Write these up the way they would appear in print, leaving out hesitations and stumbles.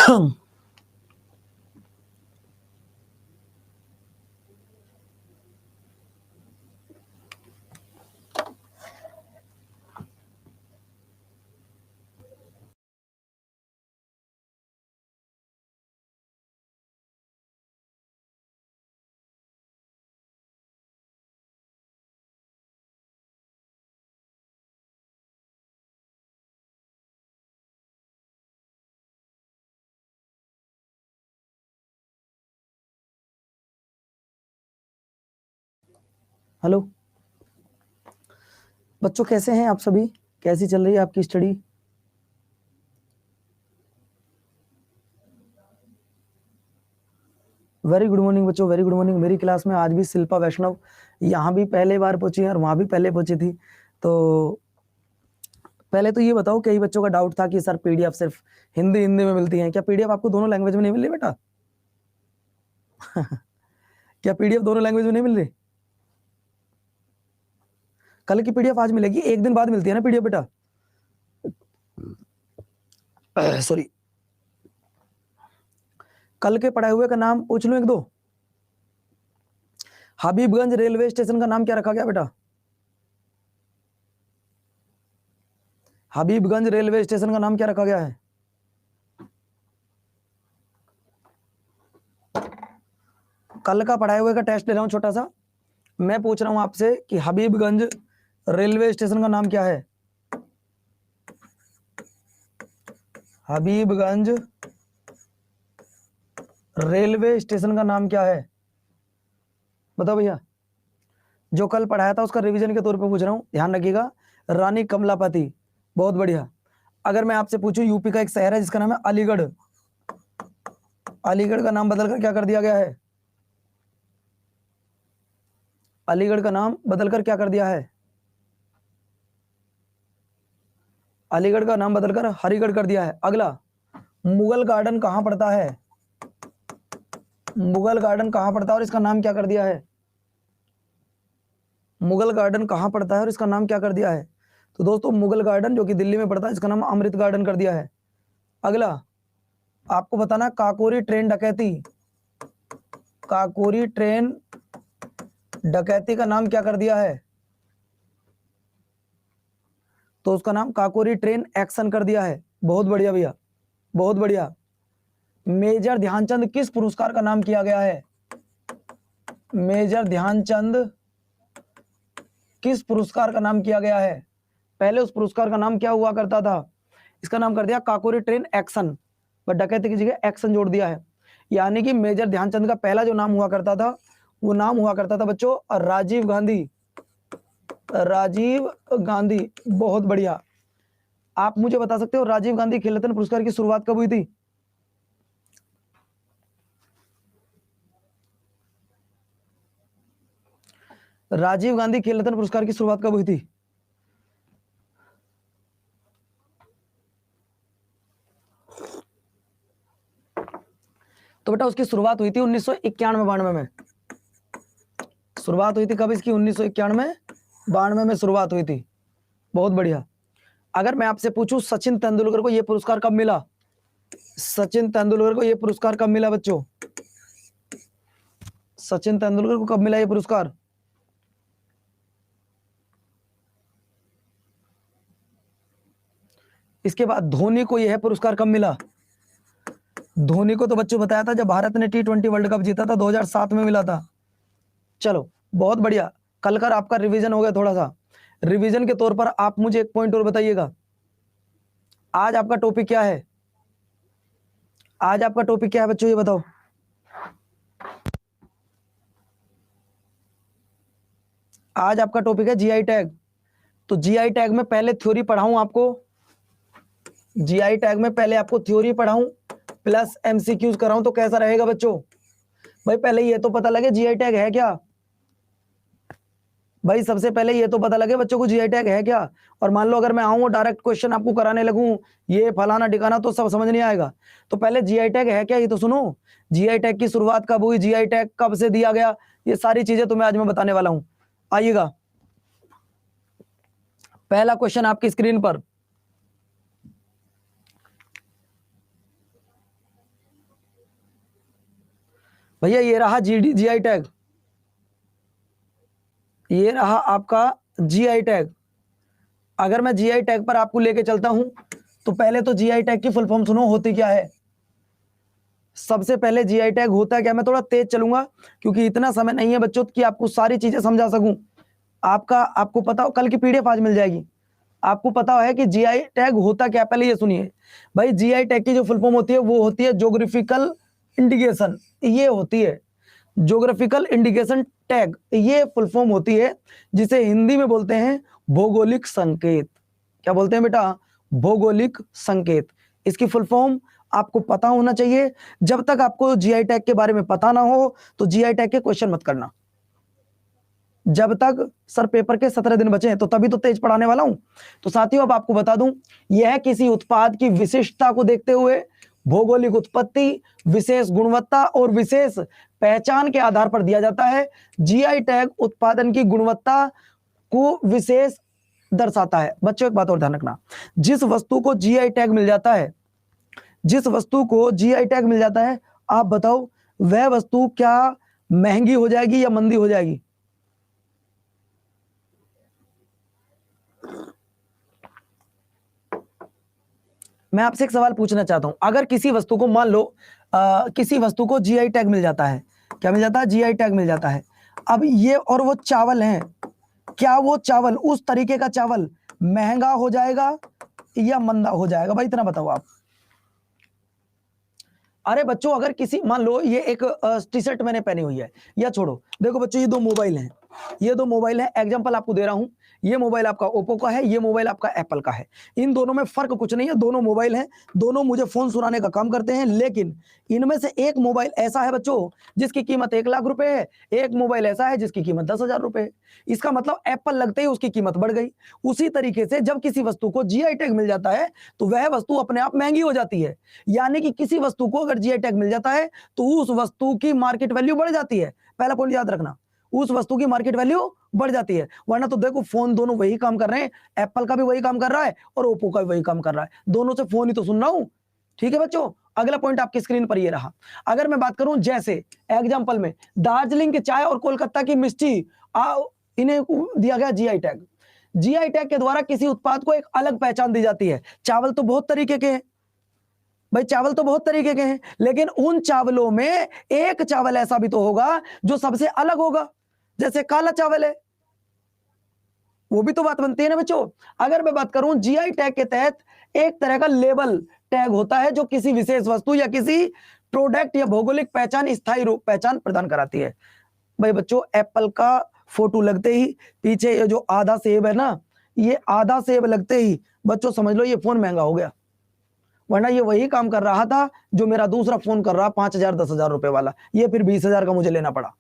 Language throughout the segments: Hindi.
हेलो बच्चों, कैसे हैं आप सभी? कैसी चल रही है आपकी स्टडी? वेरी गुड मॉर्निंग बच्चों, वेरी गुड मॉर्निंग। मेरी क्लास में आज भी शिल्पा वैष्णव यहाँ भी पहले बार पहुंची है और वहाँ भी पहले पहुंची थी। तो पहले तो ये बताओ, कई बच्चों का डाउट था कि सर पीडीएफ सिर्फ हिंदी में मिलती है। क्या पीडीएफ आपको दोनों लैंग्वेज में नहीं मिल रही बेटा? क्या पीडीएफ दोनों लैंग्वेज में नहीं मिल रही? कल की पीडीएफ आज मिलेगी, एक दिन बाद मिलती है ना पीडीएफ बेटा। सॉरी, कल के पढ़ाए हुए का नाम पूछ लूं एक दो। हबीबगंज रेलवे स्टेशन का नाम क्या रखा गया बेटा? हबीबगंज रेलवे स्टेशन का नाम क्या रखा गया है? कल का पढ़ाए हुए का टेस्ट ले रहा हूं छोटा सा। मैं पूछ रहा हूं आपसे कि हबीबगंज रेलवे स्टेशन का नाम क्या है? हबीबगंज रेलवे स्टेशन का नाम क्या है? बताओ भैया। जो कल पढ़ाया था उसका रिवीजन के तौर पे पूछ रहा हूं, ध्यान रखिएगा। रानी कमलापति, बहुत बढ़िया। अगर मैं आपसे पूछूं, यूपी का एक शहर है जिसका नाम है अलीगढ़, अलीगढ़ का नाम बदलकर क्या कर दिया गया है? अलीगढ़ का नाम बदलकर क्या कर दिया है? अलीगढ़ का नाम बदलकर हरिगढ़ कर दिया है। अगला, मुगल गार्डन कहां पड़ता है? मुगल गार्डन कहां पड़ता है और इसका नाम क्या कर दिया है? मुगल गार्डन कहां पड़ता है और इसका नाम क्या कर दिया है? तो दोस्तों, मुगल गार्डन जो कि दिल्ली में पड़ता है, इसका नाम अमृत गार्डन कर दिया है। अगला, आपको बताना, काकोरी ट्रेन डकैती, काकोरी ट्रेन डकैती का नाम क्या कर दिया है? तो उसका नाम काकोरी ट्रेन एक्शन कर दिया है। बहुत बढ़िया भैया, बहुत बढ़िया। मेजर ध्यानचंद किस पुरस्कार का नाम किया गया है? मेजर ध्यानचंद किस पुरस्कार का नाम किया गया है? पहले उस पुरस्कार का नाम क्या हुआ करता था? इसका नाम कर दिया काकोरी ट्रेन एक्शन, पर डकैती की जगह एक्शन जोड़ दिया है। यानी कि मेजर ध्यानचंद का पहला जो नाम हुआ करता था, वो नाम हुआ करता था बच्चों राजीव गांधी, राजीव गांधी। बहुत बढ़िया। आप मुझे बता सकते हो राजीव गांधी खेल रत्न पुरस्कार की शुरुआत कब हुई थी? राजीव गांधी खेल रत्न पुरस्कार की शुरुआत कब हुई थी? तो बेटा उसकी शुरुआत हुई थी 1991-92 में। शुरुआत हुई थी कब इसकी? 1991-92 में शुरुआत हुई थी। बहुत बढ़िया। अगर मैं आपसे पूछूं, सचिन तेंदुलकर को यह पुरस्कार कब मिला? सचिन तेंदुलकर को यह पुरस्कार कब मिला बच्चों? सचिन तेंदुलकर को कब मिला यह पुरस्कार? इसके बाद धोनी को यह पुरस्कार कब मिला? धोनी को तो बच्चों बताया था जब भारत ने T20 वर्ल्ड कप जीता था, 2007 में मिला था। चलो बहुत बढ़िया। कल कर आपका रिवीजन हो गया। थोड़ा सा रिवीजन के तौर पर आप मुझे एक पॉइंट और बताइएगा, आज आपका टॉपिक क्या है? आज आपका टॉपिक क्या है बच्चों, ये बताओ। आज आपका टॉपिक है जीआई टैग। तो जीआई टैग में पहले थ्योरी पढ़ाऊं आपको, जीआई टैग में पहले आपको थ्योरी पढ़ाऊं प्लस एमसीक्यूज कराऊं तो कैसा रहेगा बच्चों? भाई पहले ये तो पता लगे जीआई टैग है क्या। भाई सबसे पहले ये तो पता लगे बच्चों को जीआई टैग है क्या। और मान लो अगर मैं आऊं डायरेक्ट क्वेश्चन आपको कराने लगूं ये फलाना ठिकाना, तो सब समझ नहीं आएगा। तो पहले जीआई टैग है क्या ये तो सुनो। जीआई टैग की शुरुआत कब हुई, जीआई टैग कब से दिया गया, ये सारी चीजें तुम्हें आज मैं बताने वाला हूं। आइएगा, पहला क्वेश्चन आपकी स्क्रीन पर। भैया ये रहा जीआई टैग, ये रहा आपका जीआई टैग। अगर मैं जीआई टैग पर आपको लेके चलता हूं तो पहले तो जीआई टैग की फुल फॉर्म सुनो होती क्या है। सबसे पहले जीआई टैग होता क्या, मैं थोड़ा तेज चलूंगा क्योंकि इतना समय नहीं है बच्चों कि आपको सारी चीजें समझा सकूं। आपको पता हो, कल की पीडीएफ आज मिल जाएगी। आपको पता है कि जीआई टैग होता क्या, पहले ये सुनिए भाई। जीआई टैग की जो फुल फॉर्म होती है वो होती है ज्योग्राफिकल इंडिकेशन, ये होती है ज्योग्राफिकल इंडिकेशन टैग, ये फुल फॉर्म होती है जिसे हिंदी में बोलते हैं भौगोलिक संकेत। क्या बोलते हैं बेटा, भौगोलिक संकेत। इसकी फुल फॉर्म आपको पता होना चाहिए। जब तक आपको जीआई टैग के बारे में पता ना हो तो जीआई टैग के क्वेश्चन मत करना। जब तक सर पेपर के 17 दिन बचे हैं तो तभी तो तेज पढ़ाने वाला हूं। तो साथियों अब आपको बता दूं, यह किसी उत्पाद की विशिष्टता को देखते हुए भौगोलिक उत्पत्ति, विशेष गुणवत्ता और विशेष पहचान के आधार पर दिया जाता है। जीआई टैग उत्पादन की गुणवत्ता को विशेष दर्शाता है। बच्चों एक बात और ध्यान रखना, जिस वस्तु को जीआई टैग मिल जाता है, जिस वस्तु को जीआई टैग मिल जाता है, आप बताओ वह वस्तु क्या महंगी हो जाएगी या मंदी हो जाएगी? मैं आपसे एक सवाल पूछना चाहता हूं, अगर किसी वस्तु को मान लो किसी वस्तु को जीआई टैग मिल जाता है, क्या मिल जाता है? जीआई टैग मिल जाता है। अब ये और वो चावल है, क्या वो चावल, उस तरीके का चावल महंगा हो जाएगा या मंदा हो जाएगा? भाई इतना बताओ आप। अरे बच्चों अगर किसी, मान लो ये एक टी शर्ट मैंने पहनी हुई है, या छोड़ो, देखो बच्चों ये दो मोबाइल हैं, ये दो मोबाइल है, एग्जांपल आपको दे रहा हूं। ये मोबाइल आपका ओप्पो का है, ये मोबाइल आपका एप्पल का है। इन दोनों में फर्क कुछ नहीं है, दोनों मोबाइल हैं, दोनों मुझे फोन सुनाने का काम करते हैं। लेकिन इनमें से एक मोबाइल ऐसा है बच्चों जिसकी कीमत 1 लाख रुपए है, एक मोबाइल ऐसा है जिसकी कीमत 10,000 रुपए है। इसका मतलब एप्पल लगते ही उसकी कीमत बढ़ गई। उसी तरीके से जब किसी वस्तु को जीआई टैग मिल जाता है तो वह वस्तु अपने आप महंगी हो जाती है। यानी कि किसी वस्तु को अगर जीआई टैग मिल जाता है तो उस वस्तु की मार्केट वैल्यू बढ़ जाती है। पहला पॉइंट याद रखना, उस वस्तु की मार्केट वैल्यू बढ़ जाती है। वरना तो देखो फोन दोनों वही काम कर रहे हैं, एप्पल का भी वही काम कर रहा है और ओप्पो का भी वही काम कर रहा है, दोनों से फोन ही तो सुन रहा हूं। ठीक है बच्चों, अगला पॉइंट आपकी स्क्रीन पर ये रहा। अगर मैं बात करूं जैसे एग्जांपल में दार्जिलिंग की चाय और कोलकाता की मिष्टी, इन्हें दिया गया जीआई टैग। जीआई टैग के द्वारा किसी उत्पाद को एक अलग पहचान दी जाती है। चावल तो बहुत तरीके के हैं भाई, चावल तो बहुत तरीके के हैं, लेकिन उन चावलों में एक चावल ऐसा भी तो होगा जो सबसे अलग होगा, जैसे काला चावल है, वो भी तो बात बनती है ना बच्चों। अगर मैं बात करूं जीआई टैग के तहत एक तरह का लेबल टैग होता है जो किसी विशेष वस्तु या किसी प्रोडक्ट या भौगोलिक पहचान, स्थायी रूप पहचान प्रदान कराती है। भाई बच्चों एप्पल का फोटो लगते ही पीछे ये जो आधा सेब है ना, ये आधा सेब लगते ही बच्चों समझ लो ये फोन महंगा हो गया। वरना ये वही काम कर रहा था जो मेरा दूसरा फोन कर रहा 5,000 10,000 रुपए वाला, ये फिर 20,000 का मुझे लेना पड़ा।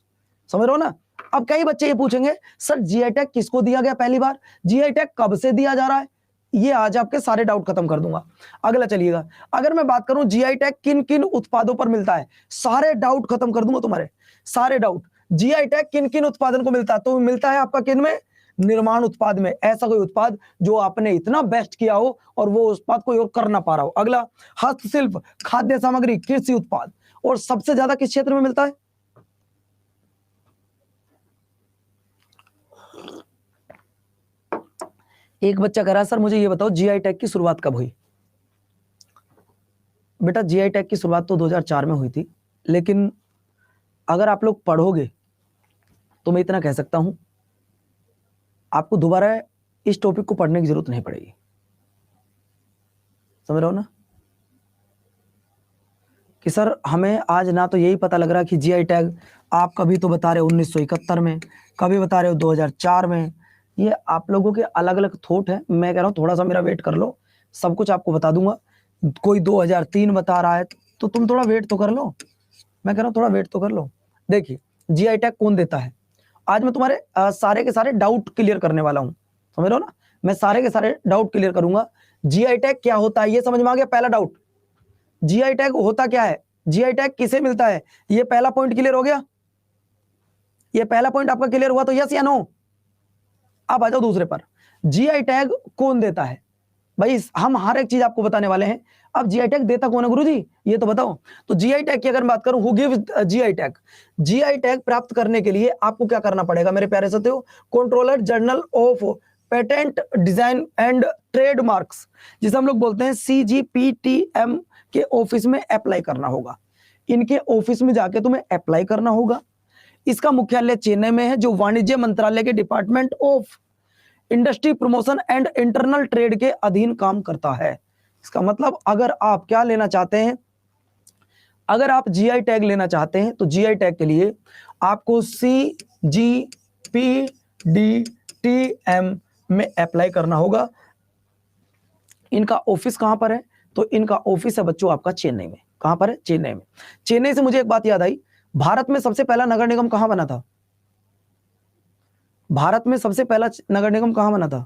समझ रहे हो ना। अब कई बच्चे ये पूछेंगे सर जीआई टैग किसको दिया गया पहली बार, जीआई टैग कब से दिया जा रहा है? ये आज आपके सारे डाउट खत्म कर दूंगा। अगला चलिएगा, अगर मैं बात करूं जीआई टैग किन किन उत्पादों पर मिलता है, सारे डाउट खत्म कर दूंगा तुम्हारे सारे डाउट। जीआई टैग किन किन उत्पादन को मिलता है, तो मिलता है आपका किन में? निर्माण उत्पाद में। ऐसा कोई उत्पाद जो आपने इतना बेस्ट किया हो और वो उत्पाद कोई और कर ना पा रहा हो। अगला हस्तशिल्प, खाद्य सामग्री, कृषि उत्पाद। और सबसे ज्यादा किस क्षेत्र में मिलता है? एक बच्चा कह रहा है सर मुझे ये बताओ जीआई टैग की शुरुआत कब हुई? बेटा जीआई टैग की शुरुआत तो 2004 में हुई थी, लेकिन अगर आप लोग पढ़ोगे तो मैं इतना कह सकता हूं आपको दोबारा इस टॉपिक को पढ़ने की जरूरत नहीं पड़ेगी। समझ रहे हो ना कि सर हमें आज ना तो यही पता लग रहा कि जीआई टैग आप कभी तो बता रहे हो 1971 में, कभी बता रहे हो 2004 में। ये आप लोगों के अलग अलग थॉट है। मैं कह रहा हूं थोड़ा सा मेरा वेट कर लो, सब कुछ आपको बता दूंगा। कोई 2003 बता रहा है तो तुम थोड़ा वेट तो कर लो। मैं कह रहा हूं थोड़ा वेट तो कर लो। देखिए जीआई टैग कौन देता है, आज मैं तुम्हारे सारे के सारे डाउट क्लियर करने वाला हूं। समझ रहे हो ना, मैं सारे के सारे डाउट क्लियर करूंगा। जीआई टैग क्या होता है ये समझ में आ गया? पहला डाउट, जीआई टैग होता क्या है, जीआई टैग किसे मिलता है, ये पहला पॉइंट क्लियर हो गया। ये पहला पॉइंट आपका क्लियर हुआ तो यस या नो? अब आ जाओ दूसरे पर, जीआई टैग कौन देता है? भाई हम हर एक चीज आपको बताने वाले हैं। अब जीआई टैग देता कौन है गुरुजी, ये तो बताओ। तो जीआई टैग की अगर बात करूं, who gives GI tag, GI tag प्राप्त करने के लिए आपको क्या करना पड़ेगा मेरे प्यारे साथियों, controller general of patent design and trademarks, जिसे हम लोग बोलते हैं CGPTM के ऑफिस में अप्लाई करना होगा। इनके ऑफिस में जाके तुम्हें अप्लाई करना होगा। इसका मुख्यालय चेन्नई में है, जो वाणिज्य मंत्रालय के department of industry promotion and internal trade के अधीन काम करता है। इसका मतलब अगर आप क्या लेना चाहते हैं, अगर आप जीआई टैग लेना चाहते हैं तो जीआई टैग के लिए आपको CGPTM में अप्लाई करना होगा। इनका ऑफिस कहां पर है, तो इनका ऑफिस है बच्चों आपका चेन्नई में। कहां पर है, चेन्नई में। चेन्नई से मुझे एक बात याद आई, भारत में सबसे पहला नगर निगम कहां बना था, भारत में सबसे पहला नगर निगम कहां बना था,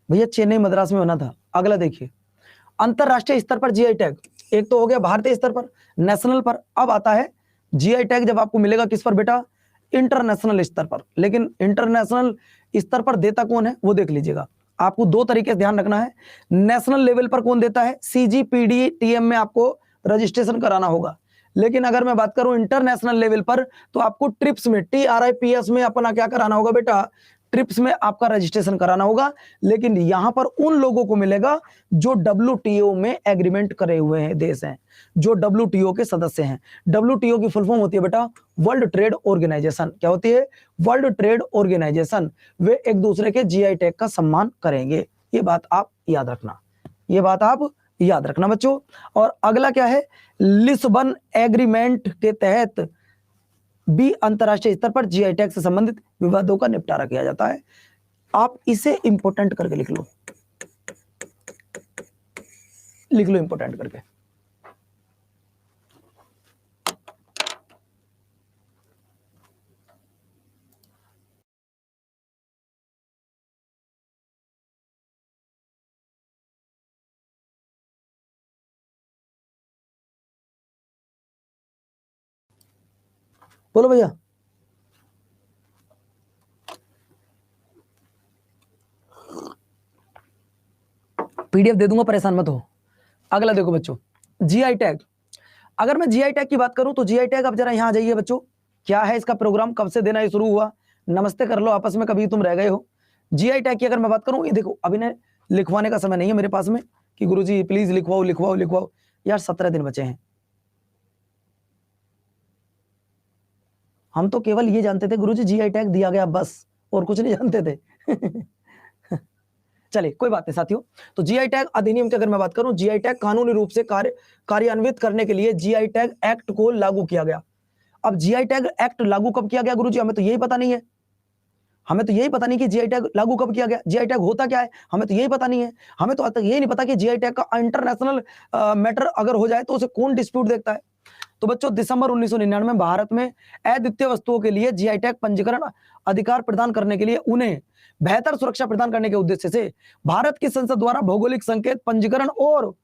भैया चेन्नई मद्रास में बना था। अगला देखिए, अंतरराष्ट्रीय स्तर पर जीआई टैग, एक तो हो गया भारतीय स्तर पर, नेशनल पर। अब आता है जीआई टैग जब आपको मिलेगा किस पर बेटा, इंटरनेशनल स्तर पर। लेकिन इंटरनेशनल स्तर पर देता कौन है वो देख लीजिएगा। आपको दो तरीके से ध्यान रखना है, नेशनल लेवल पर कौन देता है, CGPTM में आपको रजिस्ट्रेशन कराना होगा। लेकिन अगर मैं बात करूं इंटरनेशनल लेवल पर, तो आपको ट्रिप्स में, TRIPS में अपना क्या कराना होगा बेटा, ट्रिप्स में आपका रजिस्ट्रेशन कराना होगा। लेकिन यहां पर उन लोगों को मिलेगा जो WTO में एग्रीमेंट करे हुए हैं देश हैं, जो WTO के सदस्य हैं। WTO की फुल फॉर्म होती है बेटा वर्ल्ड ट्रेड ऑर्गेनाइजेशन। क्या होती है, वर्ल्ड ट्रेड ऑर्गेनाइजेशन। वे एक दूसरे के जीआई टैग का सम्मान करेंगे। ये बात आप याद रखना, ये बात आप याद रखना बच्चों। और अगला क्या है, लिस्बन एग्रीमेंट के तहत भी अंतरराष्ट्रीय स्तर पर जीआई टैग से संबंधित विवादों का निपटारा किया जाता है। आप इसे इंपोर्टेंट करके लिख लो, लिख लो इंपोर्टेंट करके। बोलो भैया, पीडीएफ दे दूंगा, परेशान मत हो। अगला देखो बच्चों, जीआई टैग। अगर मैं जीआई टैग की बात करूं तो जीआई टैग, अब जरा यहां आ जाइए बच्चों, क्या है इसका प्रोग्राम, कब से देना ये शुरू हुआ, नमस्ते कर लो आपस में, कभी तुम रह गए हो। जीआई टैग की अगर मैं बात करूं, ये देखो अभी ने लिखवाने का समय नहीं है मेरे पास में कि गुरुजी प्लीज लिखवाओ लिखवाओ लिखवाओ, यार 17 दिन बचे हैं। हम तो केवल ये जानते थे गुरुजी जीआई टैग दिया गया बस, और कुछ नहीं जानते थे। चलिए कोई बात नहीं साथियों। तो जीआई टैग अधिनियम की अगर मैं बात करूं, जीआई टैग कानूनी रूप से कार्यान्वित करने के लिए जीआई टैग एक्ट को लागू किया गया। अब जीआई टैग एक्ट लागू कब किया गया गुरुजी, हमें तो यही पता नहीं है। हमें तो यही पता नहीं कि जीआई टैग लागू कब किया गया, जीआई टैग होता क्या है हमें तो यही पता नहीं है। हमें तो आज तक यही नहीं पता कि जीआई टैग का इंटरनेशनल मैटर अगर हो जाए तो उसे कौन डिस्प्यूट देखता है। तो बच्चों दिसंबर 1999 में भारत में अद्वितीय वस्तुओं के लिए जीआई टैग पंजीकरण अधिकार प्रदान करने के लिए उन्हें बेहतर सुरक्षा प्रदान करने के उद्देश्य से भारत की संसद द्वारा भौगोलिक संकेत पंजीकरण और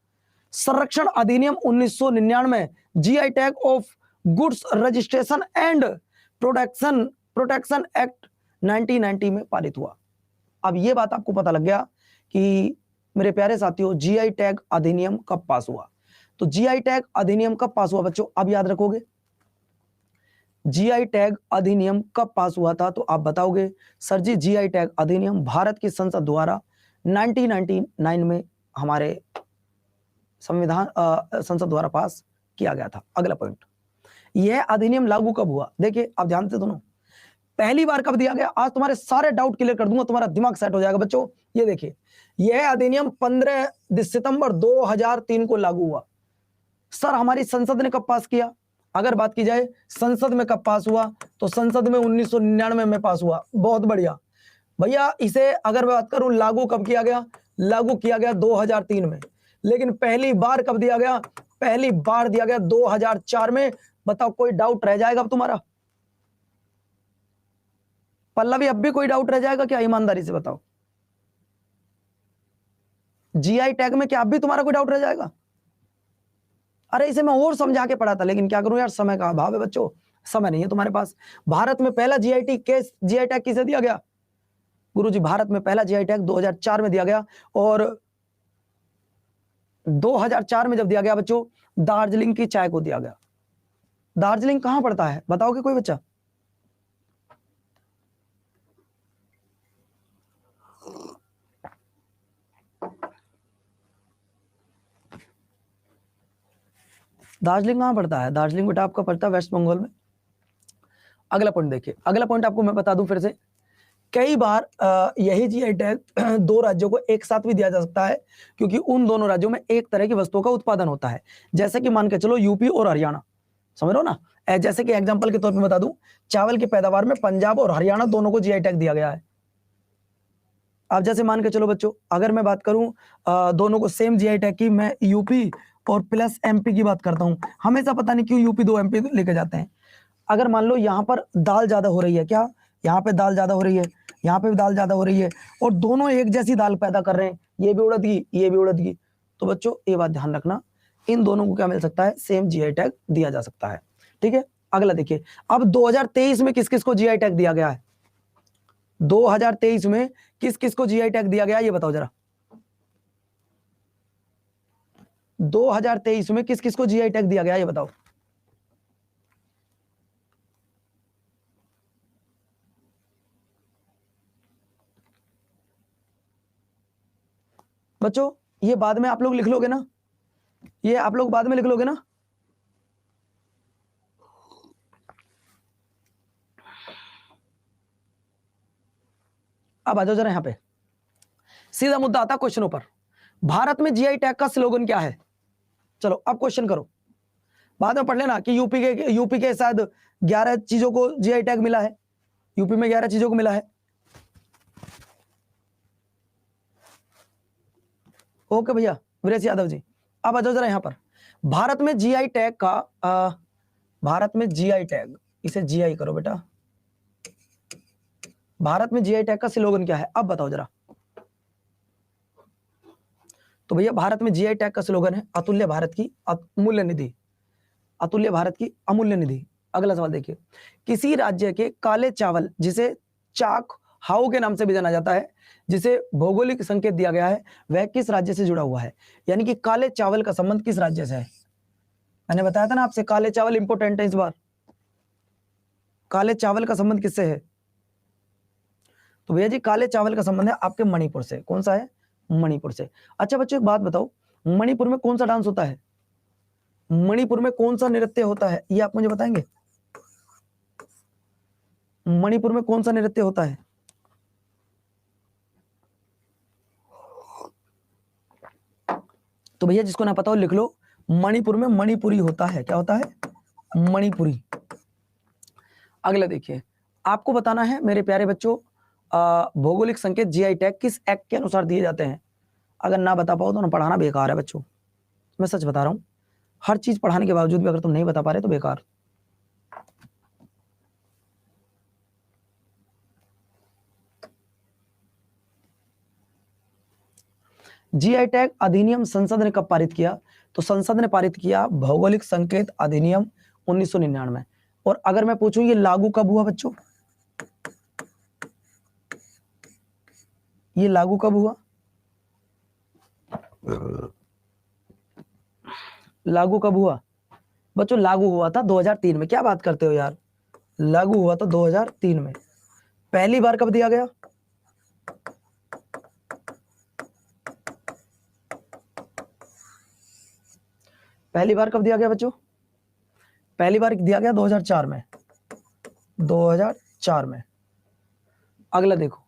संरक्षण अधिनियम 1999 GI tag of goods registration and protection protection act 1990 में पारित हुआ। अब ये बात आपको पता लग गया कि मेरे प्यारे साथियों जीआई टैग अधिनियम कब पास हुआ। तो जीआई टैग अधिनियम कब पास हुआ बच्चों, अब याद रखोगे, जीआई टैग अधिनियम कब पास हुआ था, तो आप बताओगे सर जी जीआई टैग अधिनियम भारत की संसद द्वारा 1999 में हमारे संविधान संसद द्वारा पास किया गया था। अगला पॉइंट, यह अधिनियम लागू कब हुआ, देखिए आप ध्यान से सुनो, पहली बार कब दिया गया, आज तुम्हारे सारे डाउट क्लियर कर दूंगा, तुम्हारा दिमाग सेट हो जाएगा बच्चों। ये देखिए, यह अधिनियम 15 सितंबर 2003 को लागू हुआ। सर हमारी संसद ने कब पास किया, अगर बात की जाए संसद में कब पास हुआ, तो संसद में 1999 में पास हुआ। बहुत बढ़िया भैया। इसे अगर मैं बात करूं लागू कब किया गया, लागू किया गया 2003 में। लेकिन पहली बार कब दिया गया, पहली बार दिया गया 2004 में। बताओ कोई डाउट रह जाएगा अब तुम्हारा, पल्लवी अब भी कोई डाउट रह जाएगा क्या, ईमानदारी से बताओ। जीआई टैग में क्या अब भी तुम्हारा कोई डाउट रह जाएगा। अरे इसे मैं और समझा के पढ़ा था, लेकिन क्या करूं यार, समय का अभाव है बच्चों। समय नहीं है तुम्हारे पास। भारत में पहला जीआई टैग किसे दिया गया गुरुजी? भारत में पहला जीआई टैग 2004 में दिया गया, और 2004 में जब दिया गया बच्चों, दार्जिलिंग की चाय को दिया गया। दार्जिलिंग कहां पड़ता है बताओगे कोई बच्चा? दार्जिलिंग कहां पड़ता है? दार्जिलिंग बेटा आपका पड़ता है वेस्ट बंगाल में। अगला पॉइंट देखिए, अगला पॉइंट आपको मैं बता दूं फिर से, कई बार यही जीआई टैग दो राज्यों को एक साथ भी दिया जा सकता है, क्योंकि उन दोनों राज्यों में एक तरह की वस्तुओं का उत्पादन होता है। जैसे कि मान के चलो यूपी और हरियाणा, समझ रहे हो ना? जैसे कि एग्जांपल के तौर पे बता दूं, चावल की पैदावार में पंजाब और हरियाणा दोनों को जीआई टैग दिया गया है। अब जैसे मान के चलो बच्चों, अगर मैं बात करूं दोनों को सेम जीआई टैग की, मैं यूपी और प्लस एमपी की बात करता हूं, हमेशा पता नहीं क्यों यूपी 2 एमपी लेके जाते हैं। अगर मान लो यहाँ पर दाल ज्यादा हो रही है, क्या यहाँ पे दाल ज्यादा हो रही है, यहाँ पे भी दाल ज्यादा हो रही है, और दोनों एक जैसी दाल पैदा कर रहे हैं, ये भी उड़द की ये भी उड़द की, तो बच्चों ये बात ध्यान रखना, इन दोनों को क्या मिल सकता है? सेम जीआई टैग दिया जा सकता है। ठीक है, अगला देखिए, अब 2023 में किस किस को जीआई टैग दिया गया है? 2023 में किस किस को जीआई टैग दिया गया ये बताओ जरा। 2023 में किस किस को जीआई टैग दिया गया ये बताओ। बच्चों ये बाद में आप लोग लिख लोगे ना, ये आप लोग बाद में लिख लोगे ना? अब आ जाओ जरा यहां पे, सीधा मुद्दा आता क्वेश्चनों पर। भारत में जीआई टैग का स्लोगन क्या है? चलो अब क्वेश्चन करो, बाद में पढ़ लेना कि यूपी के शायद 11 चीजों को जीआई टैग मिला है, यूपी में 11 चीजों को मिला है। ओके भैया वीरेश यादव जी, अब आ जाओ जरा यहां पर। भारत में जीआई टैग का भारत में जीआई टैग, इसे जीआई करो बेटा, भारत में जीआई टैग का स्लोगन क्या है अब बताओ जरा। तो भैया भारत में जीआई टैग का स्लोगन है अतुल्य भारत की अमूल्य निधि, अतुल्य भारत की अमूल्य निधि। अगला सवाल देखिए, किसी राज्य के काले चावल जिसे चाक हाउ के नाम से भी जाना जाता है, जिसे भौगोलिक संकेत दिया गया है, वह किस राज्य से जुड़ा हुआ है? यानी कि काले चावल का संबंध किस राज्य से है? मैंने बताया था ना आपसे, काले चावल इंपोर्टेंट है इस बार। काले चावल का संबंध किससे है? तो भैया जी काले चावल का संबंध है आपके मणिपुर से। कौन सा है? मणिपुर से। अच्छा बच्चों एक बात बताओ, मणिपुर में कौन सा डांस होता है? मणिपुर में कौन सा नृत्य होता है ये आप मुझे बताएंगे? मणिपुर में कौन सा नृत्य होता है? तो भैया जिसको ना पता हो लिख लो, मणिपुर में मणिपुरी होता है। क्या होता है? मणिपुरी। अगला देखिए, आपको बताना है मेरे प्यारे बच्चों, भौगोलिक संकेत जीआई टैग किस एक्ट के अनुसार दिए जाते हैं? अगर ना बता पाओ तो ना पढ़ाना बेकार है बच्चों, मैं सच बता रहा हूं, हर चीज पढ़ाने के बावजूद भी अगर तुम नहीं बता पा रहे तो बेकार। जीआई टैग अधिनियम संसद ने कब पारित किया? तो संसद ने पारित किया भौगोलिक संकेत अधिनियम 1999। और अगर मैं पूछूं ये लागू कब हुआ बच्चों? ये लागू कब हुआ? लागू कब हुआ बच्चों? लागू हुआ था 2003 में। क्या बात करते हो यार, लागू हुआ था 2003 में। पहली बार कब दिया गया? पहली बार कब दिया गया बच्चों? पहली बार दिया गया 2004 में, 2004 में। अगला देखो,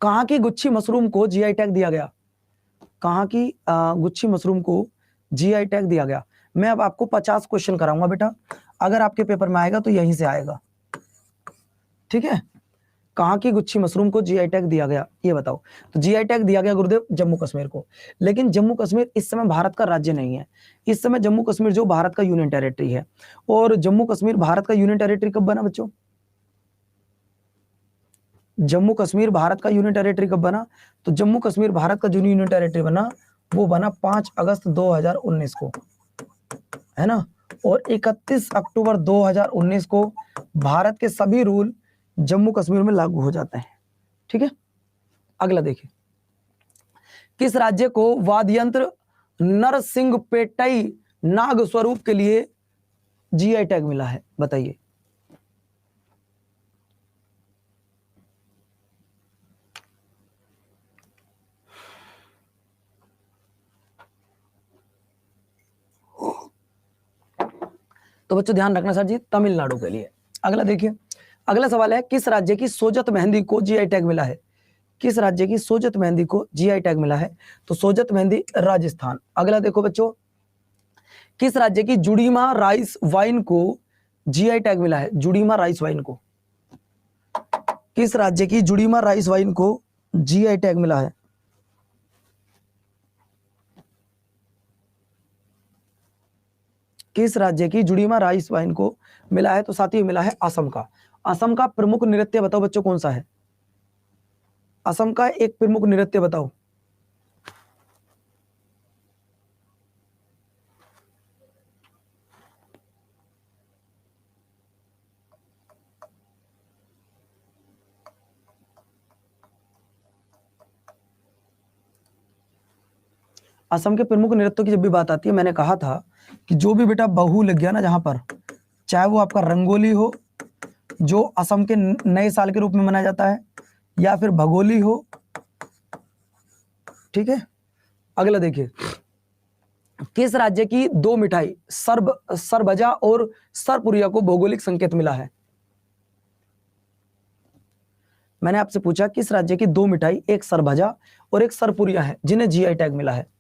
कहां की गुच्छी मशरूम को जीआई टैग दिया गया? कहां की गुच्छी मशरूम को जीआई टैग दिया गया? मैं अब आपको 50 क्वेश्चन कराऊंगा बेटा, अगर आपके पेपर में आएगा तो यहीं से आएगा, ठीक है? कहां की गुच्छी मशरूम को जीआई टैग दिया गया ये बताओ। तो जीआई टैग दिया गया गुरुदेव जम्मू कश्मीर को, लेकिन जम्मू कश्मीर इस समय भारत का राज्य नहीं है। इस समय जम्मू कश्मीर जो भारत का यूनियन टेरिटरी है। और जम्मू कश्मीर भारत का यूनियन टेरिटरी कब बना बच्चों? जम्मू कश्मीर भारत का यूनियन टेरिटरी कब बना? तो जम्मू कश्मीर भारत का जो यूनियन टेरिटरी बना वो बना 5 अगस्त 2019 को, है ना? और 31 अक्टूबर 2019 को भारत के सभी रूल जम्मू कश्मीर में लागू हो जाते हैं। ठीक है, अगला देखिए, किस राज्य को वाद्य यंत्र नरसिंहपेटई नाग स्वरूप के लिए जीआई टैग मिला है, बताइए। तो बच्चों ध्यान रखना सर जी, तमिलनाडु के लिए। अगला देखिए, अगला सवाल है, किस राज्य की सोजत मेहंदी को जीआई टैग मिला है? किस राज्य की सोजत मेहंदी को जीआई टैग मिला है? तो सोजत मेहंदी राजस्थान। अगला देखो बच्चों, किस राज्य की जुड़ीमा राइस वाइन को जीआई टैग मिला है? जुड़ीमा राइस वाइन को, किस राज्य की जुड़ीमा राइस वाइन को जीआई टैग मिला है? किस राज्य की जुड़ीमा राइस वाइन को मिला है? तो साथियों मिला है असम का। असम का प्रमुख नृत्य बताओ बच्चों कौन सा है? असम का एक प्रमुख नृत्य बताओ। असम के प्रमुख नृत्यों की जब भी बात आती है, मैंने कहा था कि जो भी बेटा बहु लग गया ना जहां पर, चाहे वो आपका रंगोली हो जो असम के नए साल के रूप में मनाया जाता है, या फिर भगोली हो। ठीक है, अगला देखिए, किस राज्य की दो मिठाई सरबजा और सरपुरिया को भौगोलिक संकेत मिला है? मैंने आपसे पूछा किस राज्य की दो मिठाई, एक सरभजा और एक सरपुरिया है, जिन्हें जीआई टैग मिला है।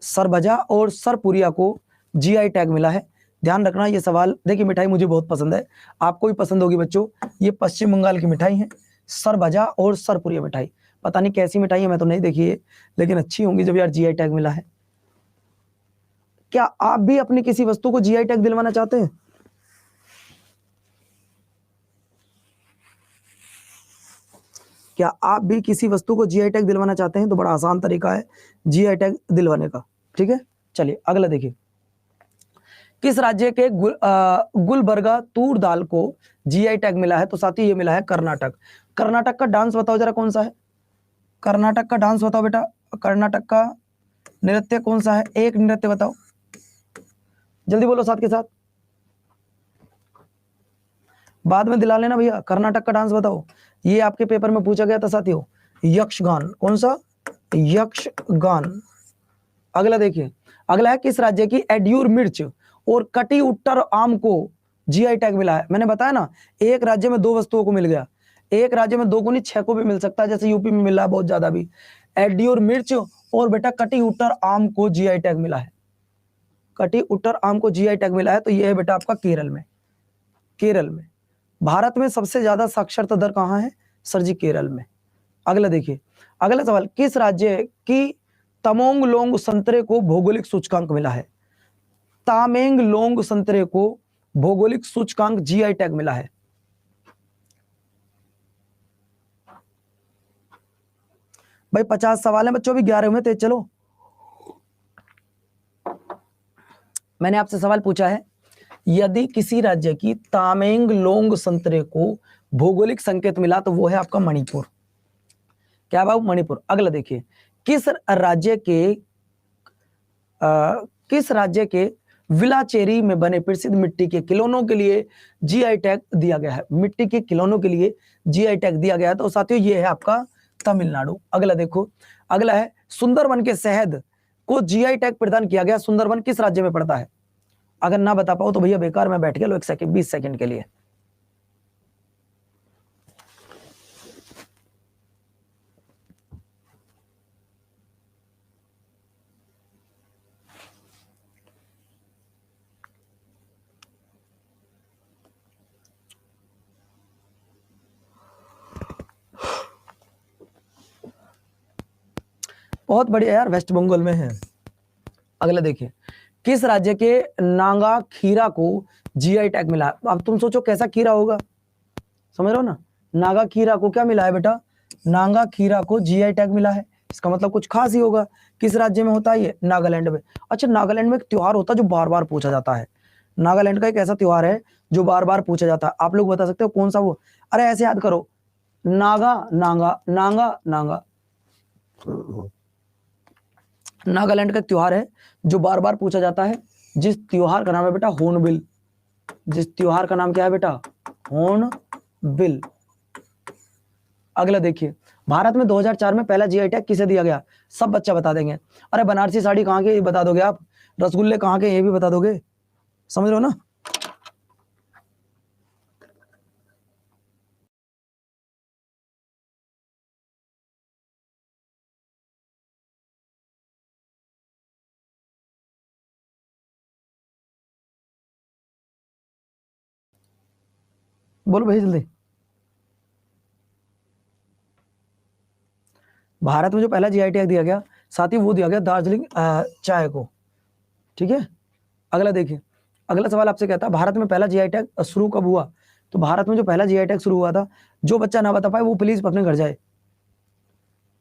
सरभजा और सरपुरिया को जीआई टैग मिला है। ध्यान रखना ये सवाल, देखिए मिठाई मुझे बहुत पसंद है, आपको भी पसंद होगी बच्चों। ये पश्चिम बंगाल की मिठाई है, सरभजा और सरपुरिया मिठाई। पता नहीं कैसी मिठाई है, मैं तो नहीं देखी है, लेकिन अच्छी होंगी जब यार जीआई टैग मिला है। क्या आप भी अपनी किसी वस्तु को जीआई टैग दिलवाना चाहते हैं? क्या आप भी किसी वस्तु को जीआई टैग दिलवाना चाहते हैं? तो बड़ा आसान तरीका है जीआई टैग दिलवाने का। ठीक है, चलिए अगला देखिए, किस राज्य के गुलबर्गा तूर दाल को जीआई टैग मिला है? तो साथी ये मिला है कर्नाटक। कर्नाटक का डांस बताओ जरा कौन सा है? कर्नाटक का डांस बताओ बेटा, कर्नाटक का नृत्य कौन सा है? एक नृत्य बताओ, जल्दी बोलो साथ के साथ, बाद में दिला लेना भैया। कर्नाटक का डांस बताओ, ये आपके पेपर में पूछा गया था साथियों, यक्षगान। कौन सा? यक्षगान। अगला देखिए, अगला है, किस राज्य की एड्यूर मिर्च और कटी उत्तर आम को जीआई टैग मिला है? मैंने बताया ना, एक राज्य में दो वस्तुओं को मिल गया, एक राज्य में दो को नहीं, 6 को भी मिल सकता है, जैसे यूपी में मिला है बहुत ज्यादा भी। एड्यूर मिर्च और बेटा कटी उत्तर आम को जीआई टैग मिला है। कटी उत्तर आम को जीआई टैग मिला है, तो यह है बेटा आपका केरल में। केरल में भारत में सबसे ज्यादा साक्षरता दर कहां है? सर जी केरल में। अगला देखिए, अगला सवाल, किस राज्य की तमोंगलोंग संतरे को भौगोलिक सूचकांक मिला है? तामेंगलोंग संतरे को भौगोलिक सूचकांक जीआई टैग मिला है। भाई 50 सवाल है बच्चों, भी 11 में थे। चलो, मैंने आपसे सवाल पूछा है, यदि किसी राज्य की तामेंगलोंग संतरे को भौगोलिक संकेत मिला तो वो है आपका मणिपुर। क्या बाबू? मणिपुर। अगला देखिए, किस राज्य के विलाचेरी में बने प्रसिद्ध मिट्टी के खिलौनों के लिए जीआई टैग दिया गया है? मिट्टी के खिलौनों के लिए जीआई टैग दिया गया है, तो साथियों ये है आपका तमिलनाडु। अगला देखो, अगला है, सुंदरवन के शहद को जीआई टैग प्रदान किया गया, सुंदरवन किस राज्य में पड़ता है? अगर ना बता पाओ तो भैया बेकार में बैठ गया, लो 1 सेकंड 20 सेकंड के लिए। बहुत बढ़िया यार, वेस्ट बंगाल में है। अगला देखिए, किस राज्य के नांगा खीरा को जीआई टैग मिला है? अब तुम सोचो कैसा खीरा होगा, समझ रहे हो ना? नागा खीरा को क्या मिला है बेटा? नांगा खीरा को जीआई टैग मिला है, इसका मतलब कुछ खास ही होगा, किस राज्य में होता है ये? नागालैंड में। अच्छा, नागालैंड में एक त्योहार होता है जो बार बार पूछा जाता है। नागालैंड का एक ऐसा त्योहार है जो बार बार पूछा जाता है, आप लोग बता सकते हो कौन सा वो? अरे ऐसे याद करो, नागा नांगा नांगा नांगा। नागालैंड का एक त्योहार है जो बार बार पूछा जाता है, जिस त्योहार का नाम है बेटा होर्नबिल। जिस त्योहार का नाम क्या है बेटा? होर्नबिल। अगला देखिए, भारत में 2004 में पहला जीआई टैग किसे दिया गया? सब बच्चा बता देंगे। अरे बनारसी साड़ी कहाँ के, ये बता दोगे आप। रसगुल्ले कहाँ के, ये भी बता दोगे। समझ रहे हो ना? बोलो भाई जल्दी। भारत में जो पहला जीआई टैग दिया गया साथ ही वो दिया गया दार्जिलिंग चाय को। ठीक है, अगला देखिए, अगला सवाल आपसे कहता है भारत में पहला जीआई टैग शुरू कब हुआ? तो भारत में जो पहला जीआई टैग शुरू हुआ था, जो बच्चा ना बता पाए वो प्लीज अपने घर जाए।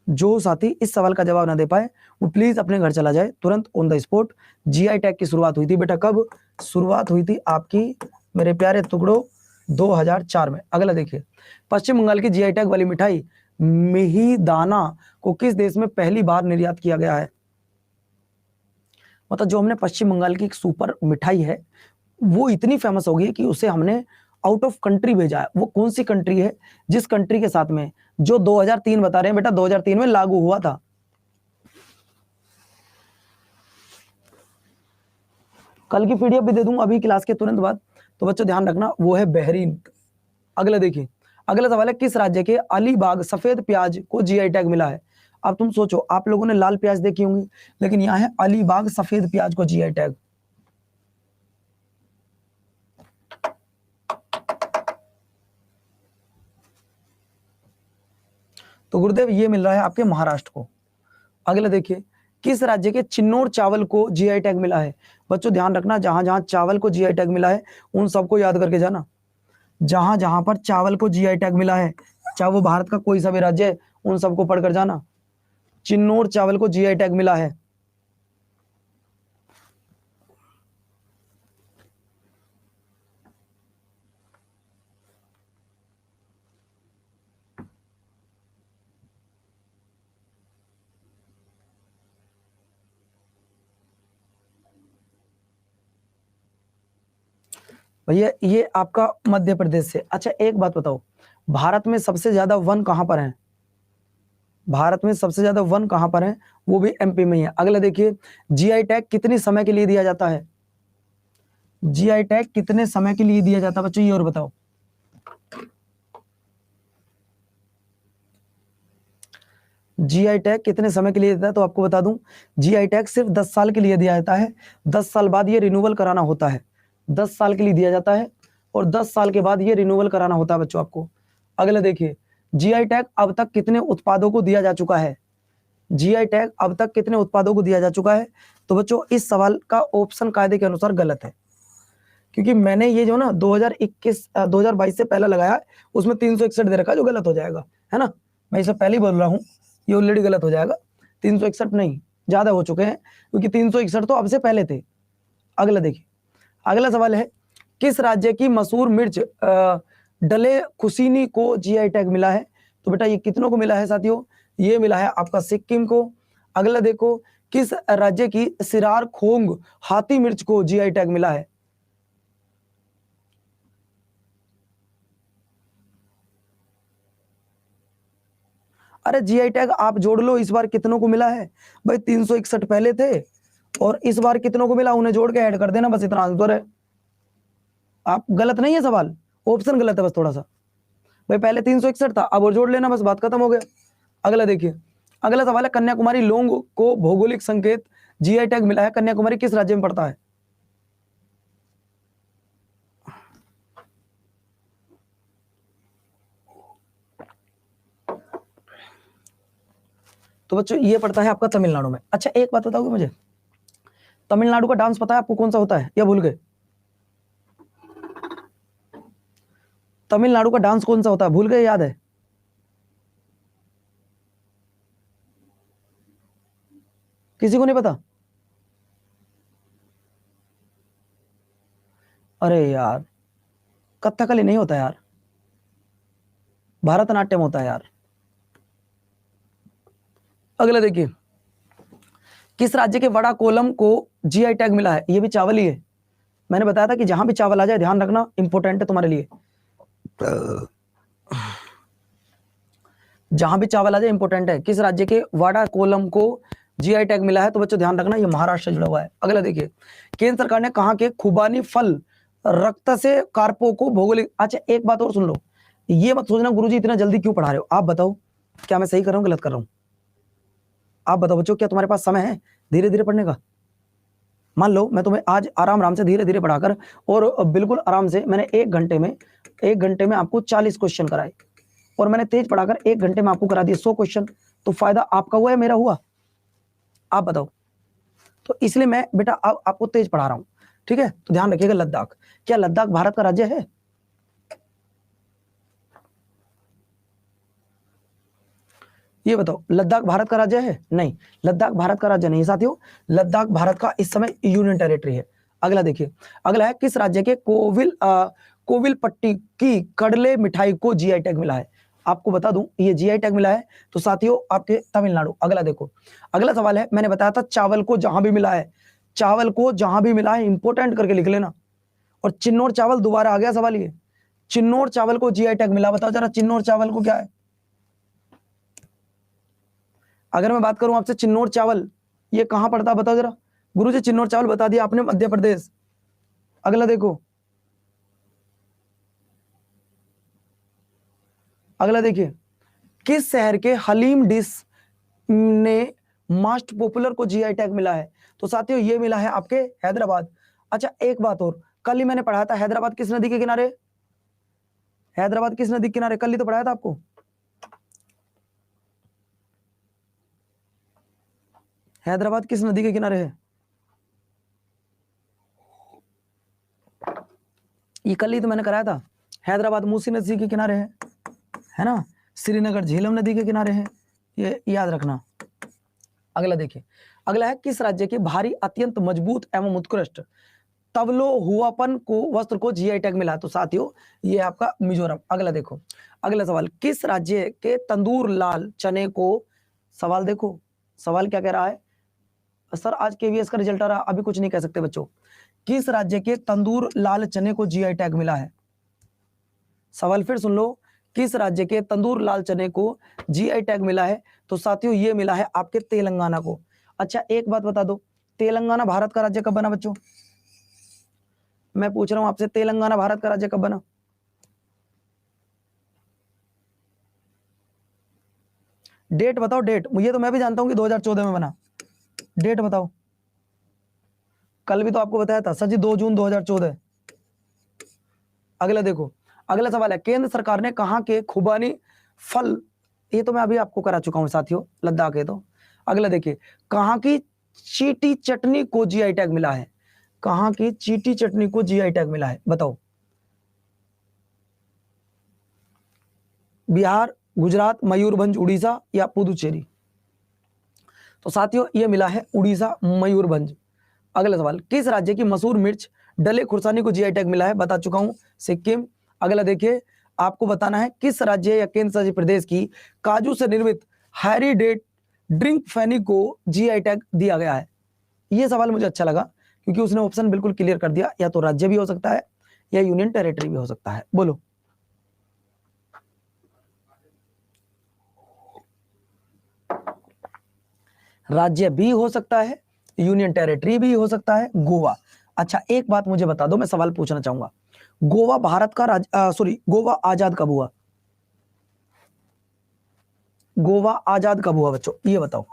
जो साथी इस सवाल का जवाब ना दे पाए वो प्लीज अपने घर चला जाए तुरंत on the spot. GI tag की शुरुआत हुई थी बेटा कब? शुरुआत हुई थी आपकी मेरे प्यारे टुकड़ों 2004 में। अगला देखिए, पश्चिम बंगाल की जीआई टैग वाली मिठाई मिहिदाना को किस देश में पहली बार निर्यात किया गया है? मतलब जो हमने पश्चिम बंगाल की एक सुपर मिठाई है वो इतनी फेमस हो गई कि उसे हमने आउट ऑफ कंट्री भेजा है। वो कौन सी कंट्री है जिस कंट्री के साथ में जो 2003 बता रहे हैं बेटा 2003 में लागू हुआ था? कल की पीडीएफ भी दे दूंगा अभी क्लास के तुरंत बाद, तो बच्चों ध्यान रखना, वो है बहरीन। अगला देखिए, अगला सवाल है किस राज्य के अलीबाग सफेद प्याज को जीआई टैग मिला है? अब तुम सोचो, आप लोगों ने लाल प्याज देखी होंगी, लेकिन यहाँ है अलीबाग सफेद प्याज को जीआई टैग। तो गुरुदेव ये मिल रहा है आपके महाराष्ट्र को। अगला देखिए, किस राज्य के चिन्नौर चावल को जीआई टैग मिला है? बच्चों ध्यान रखना, जहां जहां चावल को जीआई टैग मिला है उन सबको याद करके जाना। जहां जहां पर चावल को जीआई टैग मिला है, चाहे वो भारत का कोई सा भी राज्य है, उन सबको पढ़कर जाना। चिन्नौर चावल को जीआई टैग मिला है। भैया ये आपका मध्य प्रदेश से। अच्छा एक बात बताओ, भारत में सबसे ज्यादा वन कहां पर है? भारत में सबसे ज्यादा वन कहां पर है? वो भी एमपी में ही है। अगला देखिए, जीआई टैग कितने समय के लिए दिया जाता है? जीआई टैग कितने समय के लिए दिया जाता है बच्चों, ये और बताओ। जीआई टैग कितने समय के लिए देता है? तो आपको बता दूं, जीआई टैग सिर्फ 10 साल के लिए दिया जाता है। 10 साल बाद ये रिन्यूअल कराना होता है। 10 साल के लिए दिया जाता है और 10 साल के बाद ये रिन्यूअल कराना होता है बच्चों आपको। अगला देखिए, जीआई टैग अब तक कितने उत्पादों को दिया जा चुका है? जीआई टैग अब तक कितने उत्पादों को दिया जा चुका है? तो बच्चों इस सवाल का ऑप्शन कायदे के अनुसार गलत है, क्योंकि मैंने ये जो ना 2021 2022 से पहले लगाया है, उसमें 361 दे रखा है, जो गलत हो जाएगा, है ना। मैं इसे पहले ही बोल रहा हूँ, ये ऑलरेडी गलत हो जाएगा। 361 नहीं, ज्यादा हो चुके हैं, क्योंकि 361 तो अब से पहले थे। अगला देखिए, अगला सवाल है किस राज्य की मशहूर मिर्च डले खुसीनी को जीआई टैग मिला है? तो बेटा ये कितनों को मिला है साथियों? ये मिला है आपका सिक्किम को। अगला देखो, किस राज्य की सिरार खोंग हाथी मिर्च को जीआई टैग मिला है? अरे जीआई टैग आप जोड़ लो, इस बार कितनों को मिला है भाई? 361 पहले थे और इस बार कितनों को मिला, उन्हें जोड़ के ऐड कर देना, बस इतना आंसर है। आप गलत नहीं है सवाल, ऑप्शन गलत है बस थोड़ा सा। भाई पहले 361 था, अब और जोड़ लेना, बस बात खत्म हो गया। अगला देखिए, अगला सवाल है कन्याकुमारी लोंग को भौगोलिक संकेत जीआई टैग मिला है, कन्याकुमारी किस राज्य में पड़ता है? तो बच्चों ये पड़ता है आपका तमिलनाडु में। अच्छा एक बात बताओगे मुझे, तमिलनाडु का डांस पता है आपको कौन सा होता है या भूल गए? तमिलनाडु का डांस कौन सा होता है, भूल गए, याद है? किसी को नहीं पता? अरे यार, कथकली नहीं होता यार, भरतनाट्यम होता है यार। अगला देखिए, किस राज्य के वड़ा कोलम को जीआई टैग मिला है? ये भी चावल ही है। मैंने बताया था कि जहां भी चावल आ जाए ध्यान रखना, इंपॉर्टेंट है तुम्हारे लिए। जहां भी चावल आ जाए इंपॉर्टेंट है। किस राज्य के वड़ा कोलम को जीआई टैग मिला है? तो बच्चों ध्यान रखना, ये महाराष्ट्र से जुड़ा हुआ है। अगला देखिए, केंद्र सरकार ने कहा कि खुबानी फल रक्त से कार्पों को भौगोलिक। अच्छा एक बात और सुन लो, ये मत सोचना गुरुजी इतना जल्दी क्यों पढ़ा रहे हो। आप बताओ क्या मैं सही कर रहा हूं गलत कर रहा हूं? आप बताओ बच्चों, क्या तुम्हारे पास समय है धीरे धीरे पढ़ने का? मान लो मैं तुम्हें आज आराम से धीरे धीरे पढ़ाकर और बिल्कुल आराम से मैंने एक घंटे में आपको 40 क्वेश्चन कराए, और मैंने तेज पढ़ाकर 1 घंटे में आपको करा दिए 100 क्वेश्चन, तो फायदा आपका हुआ या मेरा हुआ? आप बताओ। तो इसलिए मैं बेटा आपको तेज पढ़ा रहा हूं, ठीक है? तो ध्यान रखिएगा। लद्दाख, क्या लद्दाख भारत का राज्य है? ये बताओ, लद्दाख भारत का राज्य है? नहीं, लद्दाख भारत का राज्य नहीं साथियों, लद्दाख भारत का इस समय यूनियन टेरिटरी है। अगला देखिए, अगला है किस राज्य के कोविल पट्टी की कडले मिठाई को जीआई टैग मिला है? आपको बता दूं, ये जीआई टैग मिला है तो साथियों आपके तमिलनाडु। अगला देखो, अगला सवाल है, मैंने बताया था चावल को जहां भी मिला है, चावल को जहां भी मिला है इंपोर्टेंट करके लिख लेना। और चिन्नौर चावल, दोबारा आ गया सवाल ये, चिन्नौर चावल को जीआई टैग मिला, बताओ जरा चिन्नौर चावल को क्या है? अगर मैं बात करूं आपसे चिन्नौर चावल ये कहां पड़ता है बताओ जरा। गुरुजी चिन्नौर चावल बता दिया आपने, मध्य प्रदेश। अगला देखो, अगला देखिए, किस शहर के हलीम डिश ने मोस्ट पॉपुलर को जीआई टैग मिला है? तो साथियों ये मिला है आपके हैदराबाद। अच्छा एक बात और, कल ही मैंने पढ़ाया था हैदराबाद किस नदी के किनारे? हैदराबाद किस नदी के किनारे? कल ही तो पढ़ाया था आपको। हैदराबाद किस नदी के किनारे है? ये कल ही तो मैंने कराया था। हैदराबाद मूसी नदी के किनारे है ना? श्रीनगर झेलम नदी के किनारे है, ये याद रखना। अगला देखिए, अगला है किस राज्य के भारी अत्यंत मजबूत एवं उत्कृष्ट तवलो हुआपन को वस्त्र को जीआई टैग मिला? तो साथियों ये आपका मिजोरम। अगला देखो, अगला सवाल, किस राज्य के तंदूर लाल चने को, सवाल देखो सवाल क्या कह रहा है सर, आज केवीएस का रिजल्ट आ रहा, अभी कुछ नहीं कह सकते बच्चों। किस राज्य के तंदूर लाल चने को जीआई टैग मिला है? सवाल फिर सुन लो, किस राज्य के तंदूर लाल चने को जीआई टैग मिला है? तो साथियों ये मिला है आपके तेलंगाना को। अच्छा एक बात बता दो, तेलंगाना भारत का राज्य कब बना बच्चों? मैं पूछ रहा हूं आपसे, तेलंगाना भारत का राज्य कब बना? डेट बताओ, डेट। ये तो मैं भी जानता हूं कि 2014 में बना, डेट बताओ। कल भी तो आपको बताया था सर जी, 2 जून 2014। अगला देखो, अगला सवाल है, केंद्र सरकार ने कहा कि खुबानी फल, ये तो मैं अभी आपको करा चुका हूं साथियों, लद्दाख है तो। अगला देखिए, कहां की चीटी चटनी को जीआई टैग मिला है? कहां की चीटी चटनी को जीआई टैग मिला है बताओ? बिहार, गुजरात, मयूरभंज, उड़ीसा या पुदुचेरी? तो साथियों ये मिला है उड़ीसा, मयूरभंज। अगला सवाल, किस राज्य की मशहूर मिर्च डले खुर्सानी को जीआई टैग मिला है? बता चुका हूं, सिक्किम। अगला देखिए, आपको बताना है किस राज्य या केंद्र शासित प्रदेश की काजू से निर्मित हैरी डेट ड्रिंक फैनी को जीआई टैग दिया गया है? ये सवाल मुझे अच्छा लगा क्योंकि उसने ऑप्शन बिल्कुल क्लियर कर दिया, या तो राज्य भी हो सकता है या यूनियन टेरिटरी भी हो सकता है। बोलो, राज्य भी हो सकता है, यूनियन टेरिटरी भी हो सकता है, गोवा। अच्छा एक बात मुझे बता दो, मैं सवाल पूछना चाहूंगा, गोवा भारत का गोवा आजाद कब हुआ? गोवा आजाद कब हुआ बच्चों, ये बताओ।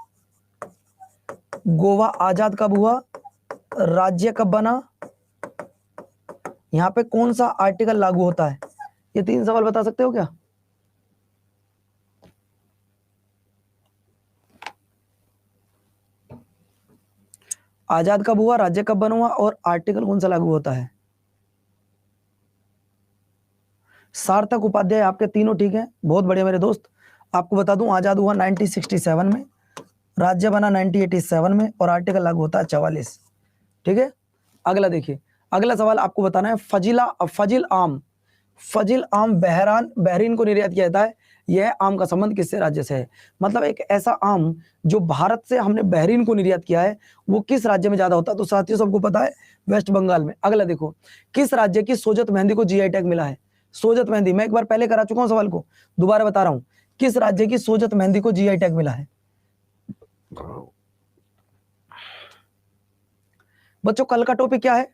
गोवा आजाद कब हुआ, राज्य कब बना, यहां पे कौन सा आर्टिकल लागू होता है? ये 3 सवाल बता सकते हो क्या? आजाद कब हुआ, राज्य कब बना हुआ, और आर्टिकल कौन सा लागू होता है? सार्थक उपाध्याय आपके तीनों ठीक हैं, बहुत बढ़िया मेरे दोस्त। आपको बता दूं आजाद हुआ 1967 में, राज्य बना 1987 में और आर्टिकल लागू होता है 44। ठीक है, अगला देखिए, अगला सवाल आपको बताना है, फजिल आम बहरीन को निर्यात किया जाता है। यह आम का संबंध किससे राज्य से है? मतलब एक ऐसा आम जो भारत से हमने बहरीन को निर्यात किया है, वो किस राज्य में ज्यादा होता है? तो साथियों सबको पता है, वेस्ट बंगाल में। अगला देखो, किस राज्य की सोजत मेहंदी को जीआई टैग मिला है? सोजत मेहंदी, मैं एक बार पहले करा चुका हूं सवाल को, दोबारा बता रहा हूं, किस राज्य की सोजत मेहंदी को जीआई टैग मिला है? बच्चों कल का टॉपिक क्या है?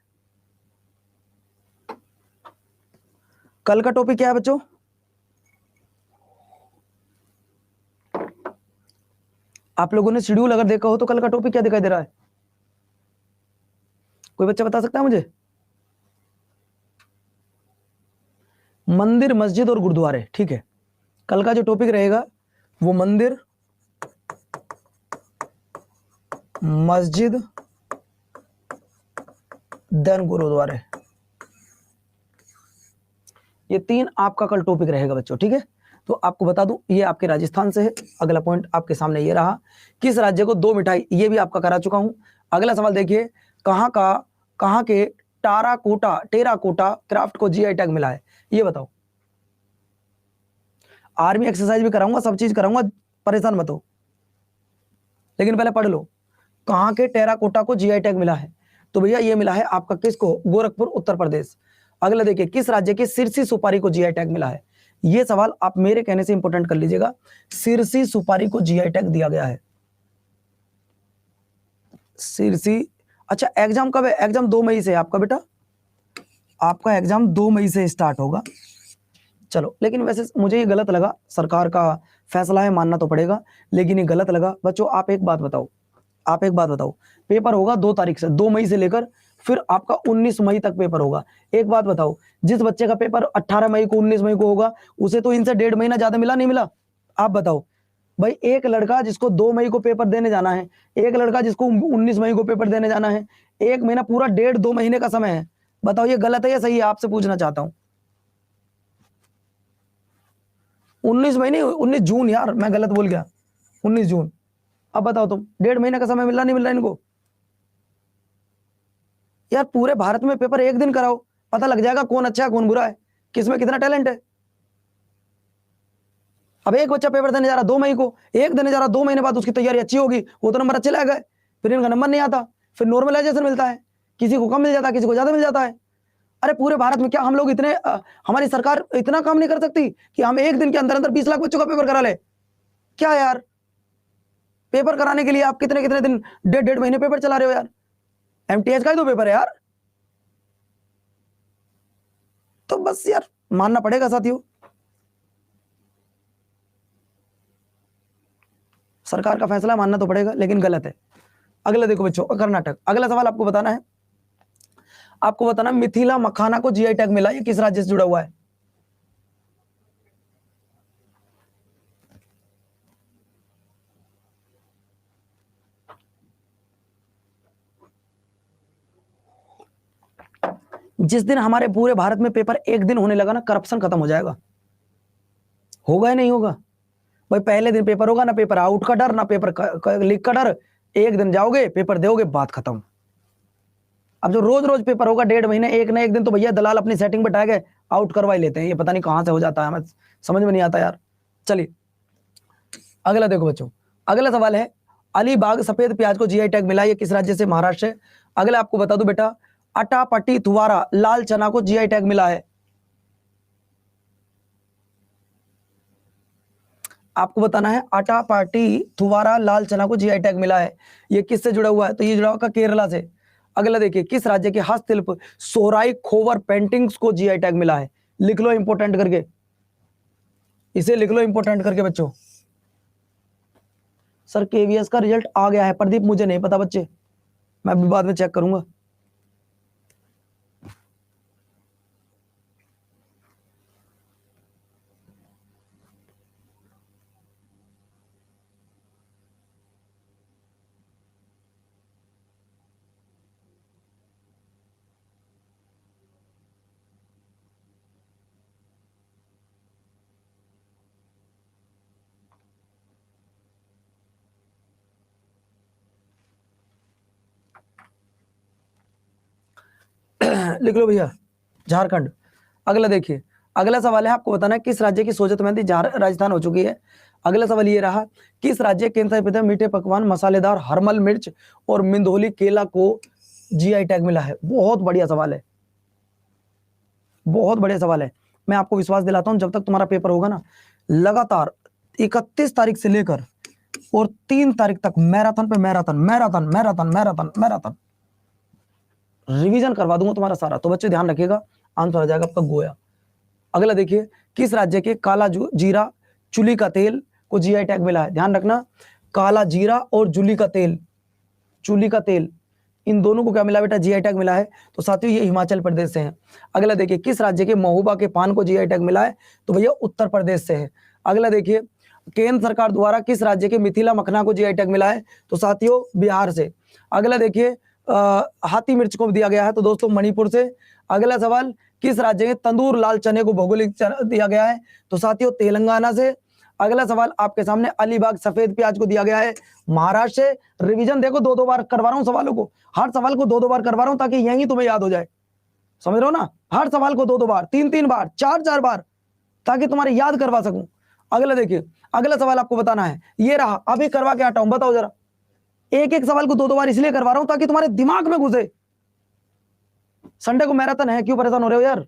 कल का टॉपिक क्या है बच्चों? आप लोगों ने शेड्यूल अगर देखा हो तो कल का टॉपिक क्या दिखाई दे रहा है? कोई बच्चा बता सकता है मुझे? मंदिर, मस्जिद और गुरुद्वारे। ठीक है, कल का जो टॉपिक रहेगा वो मंदिर, मस्जिद, देन गुरुद्वारे, ये तीन आपका कल टॉपिक रहेगा बच्चों। ठीक है, तो आपको बता दूं ये आपके राजस्थान से है। अगला पॉइंट आपके सामने ये रहा, किस राज्य को दो मिठाई, ये भी आपका करा चुका हूं। अगला सवाल देखिए, कहां के टेराकोटा क्राफ्ट को जीआई टैग मिला है? ये बताओ। आर्मी एक्सरसाइज भी कराऊंगा, सब चीज कराऊंगा, परेशान मत हो, लेकिन पहले पढ़ लो, कहां के टेराकोटा को जीआई टैग मिला है? तो भैया ये मिला है आपका किसको? गोरखपुर, उत्तर प्रदेश। अगला देखिए, किस राज्य की सिरसी सुपारी को जीआई टैग मिला है? ये सवाल आप मेरे कहने से इंपोर्टेंट कर लीजिएगा, सिरसी सुपारी को जीआई टैग दिया गया है। सिरसी, अच्छा एग्जाम कब है? एग्जाम 2 मई से है आपका बेटा, आपका एग्जाम 2 मई से स्टार्ट होगा। चलो, लेकिन वैसे मुझे ये गलत लगा, सरकार का फैसला है, मानना तो पड़ेगा, लेकिन ये गलत लगा। बच्चों आप एक बात बताओ, पेपर होगा 2 तारीख से, 2 मई से लेकर फिर आपका 19 मई तक पेपर होगा। एक बात बताओ, जिस बच्चे का पेपर 18 मई को 19 मई को होगा, उसे तो इनसे 1.5 महीना ज्यादा मिला, नहीं मिला? आप बताओ भाई, एक लड़का जिसको 2 मई को पेपर देने जाना है, एक लड़का जिसको 19 मई को पेपर देने जाना है, 1 महीना पूरा, 1.5-2 महीने का समय है। बताओ ये गलत है या सही है? आपसे पूछना चाहता हूं। 19 मई नहीं, 19 जून यार, मैं गलत बोल गया, 19 जून। अब बताओ तुम, 1.5 महीने का समय मिल रहा इनको? यार पूरे भारत में पेपर एक दिन कराओ, पता लग जाएगा कौन अच्छा है कौन बुरा है, किसमें कितना टैलेंट है। अब एक बच्चा पेपर देने जा रहा 2 मई को, एक देने जा रहा, 2 महीने बाद उसकी तैयारी अच्छी होगी, वो तो नंबर अच्छे लाए गए, फिर इनका नंबर नहीं आता, फिर नॉर्मलाइजेशन मिलता है, किसी को कम मिल जाता है, किसी को ज्यादा मिल जाता है। अरे पूरे भारत में क्या हम लोग इतने हमारी सरकार इतना काम नहीं कर सकती कि हम एक दिन के अंदर अंदर 20 लाख बच्चों का पेपर करा ले? क्या यार, पेपर कराने के लिए आप कितने कितने दिन, 1.5 महीने पेपर चला रहे हो यार? एमटीएच का ही तो पेपर है यार। तो बस यार मानना पड़ेगा साथियों, सरकार का फैसला मानना तो पड़ेगा, लेकिन गलत है। अगला देखो बच्चों, कर्नाटक। अगला सवाल आपको बताना है, मिथिला मखाना को जीआई टैग मिला, ये किस राज्य से जुड़ा हुआ है? जिस दिन हमारे पूरे भारत में पेपर एक दिन होने लगा ना, करप्शन खत्म हो जाएगा। होगा या नहीं होगा? भाई पहले दिन पेपर होगा ना, पेपर आउट का डर, ना पेपर लीक का डर, एक दिन जाओगे पेपर दोगे, बात खत्म। अब जो रोज रोज पेपर होगा 1.5 महीने, एक ना एक दिन तो भैया दलाल अपनी सेटिंग बैठा के आउट करवा ही लेते हैं, ये पता नहीं कहां से हो जाता है, हमें समझ में नहीं आता यार। चलिए अगला देखो बच्चों, अगला सवाल है, अलीबाग सफेद प्याज को जीआई टैग मिला, ये किस राज्य से? महाराष्ट्र से। अगला आपको बता दूं बेटा, अटापटी थुवारा लाल चना को जीआई टैग मिला है। आपको बताना है, अटापाटी थुवारा लाल चना को जीआई टैग मिला है, ये किससे जुड़ा हुआ है? तो ये जुड़ा हुआ केरला से। अगला देखिए, किस राज्य के हस्तशिल्प सोहराई खोवर पेंटिंग्स को जीआई टैग मिला है? लिख लो इंपोर्टेंट करके, इसे लिख लो इंपोर्टेंट करके बच्चों। सर केवीएस का रिजल्ट आ गया है प्रदीप, मुझे नहीं पता बच्चे, मैं भी बाद में चेक करूंगा। लिख लो भैया, झारखंड। अगला देखिए, अगला सवाल है आपको बताना है किस राज्य की सोजत मेहंदी राजस्थान हो चुकी है। अगला सवाल ये रहा, किस राज्य केंद्र शासित मीठे पकवान मसालेदार हरमल मिर्च और मिंधोली केला को जीआई टैग मिला है। बहुत बढ़िया सवाल है, बहुत बढ़िया सवाल है। मैं आपको विश्वास दिलाता हूं, जब तक तुम्हारा पेपर होगा ना, लगातार 31 तारीख से लेकर और 3 तारीख तक मैराथन पे marathon marathon marathon marathon marathon revision करवा दूंगा तुम्हारा सारा। तो बच्चे ध्यान रखिएगा, आंसर आ जाएगा आपका गोया। अगला देखिए, किस राज्य के काला जीरा चुली का तेल को जीआई टैग मिला है। ध्यान रखना, काला जीरा और जुली का तेल, चुली का तेल, इन दोनों को क्या मिला बेटा, जीआई टैग मिला है। तो साथियों ये हिमाचल प्रदेश से है। अगला देखिए, किस राज्य के महोबा के पान को जीआई टैग मिला है। तो भैया उत्तर प्रदेश से है। अगला देखिए, केंद्र सरकार द्वारा किस राज्य के मिथिला मखना को जीआई टैग मिला है। तो साथियों बिहार से। अगला देखिए, हाथी मिर्च को दिया गया है, तो दोस्तों मणिपुर से। अगला सवाल, किस राज्य के तंदूर लाल चने को भौगोलिक दिया गया है। तो साथियों तेलंगाना से। अगला सवाल आपके सामने, अलीबाग सफेद प्याज को दिया गया है महाराष्ट्र से। रिवीजन देखो, 2-2 बार करवा रहा हूं सवालों को, हर सवाल को 2-2 बार करवा रहा हूं ताकि यही तुम्हें याद हो जाए। समझ रहे हो ना, हर सवाल को 2-2 बार, 3-3 बार, 4-4 बार, ताकि तुम्हारे याद करवा सकूं। अगला देखिए, अगला सवाल आपको बताना है, ये रहा, अभी करवा के हटा हूं, बताओ जरा। एक एक सवाल को 2-2 बार इसलिए करवा रहा हूं ताकि तुम्हारे दिमाग में घुसे। संडे को मैराथन है, क्यों परेशान हो रहे हो यार।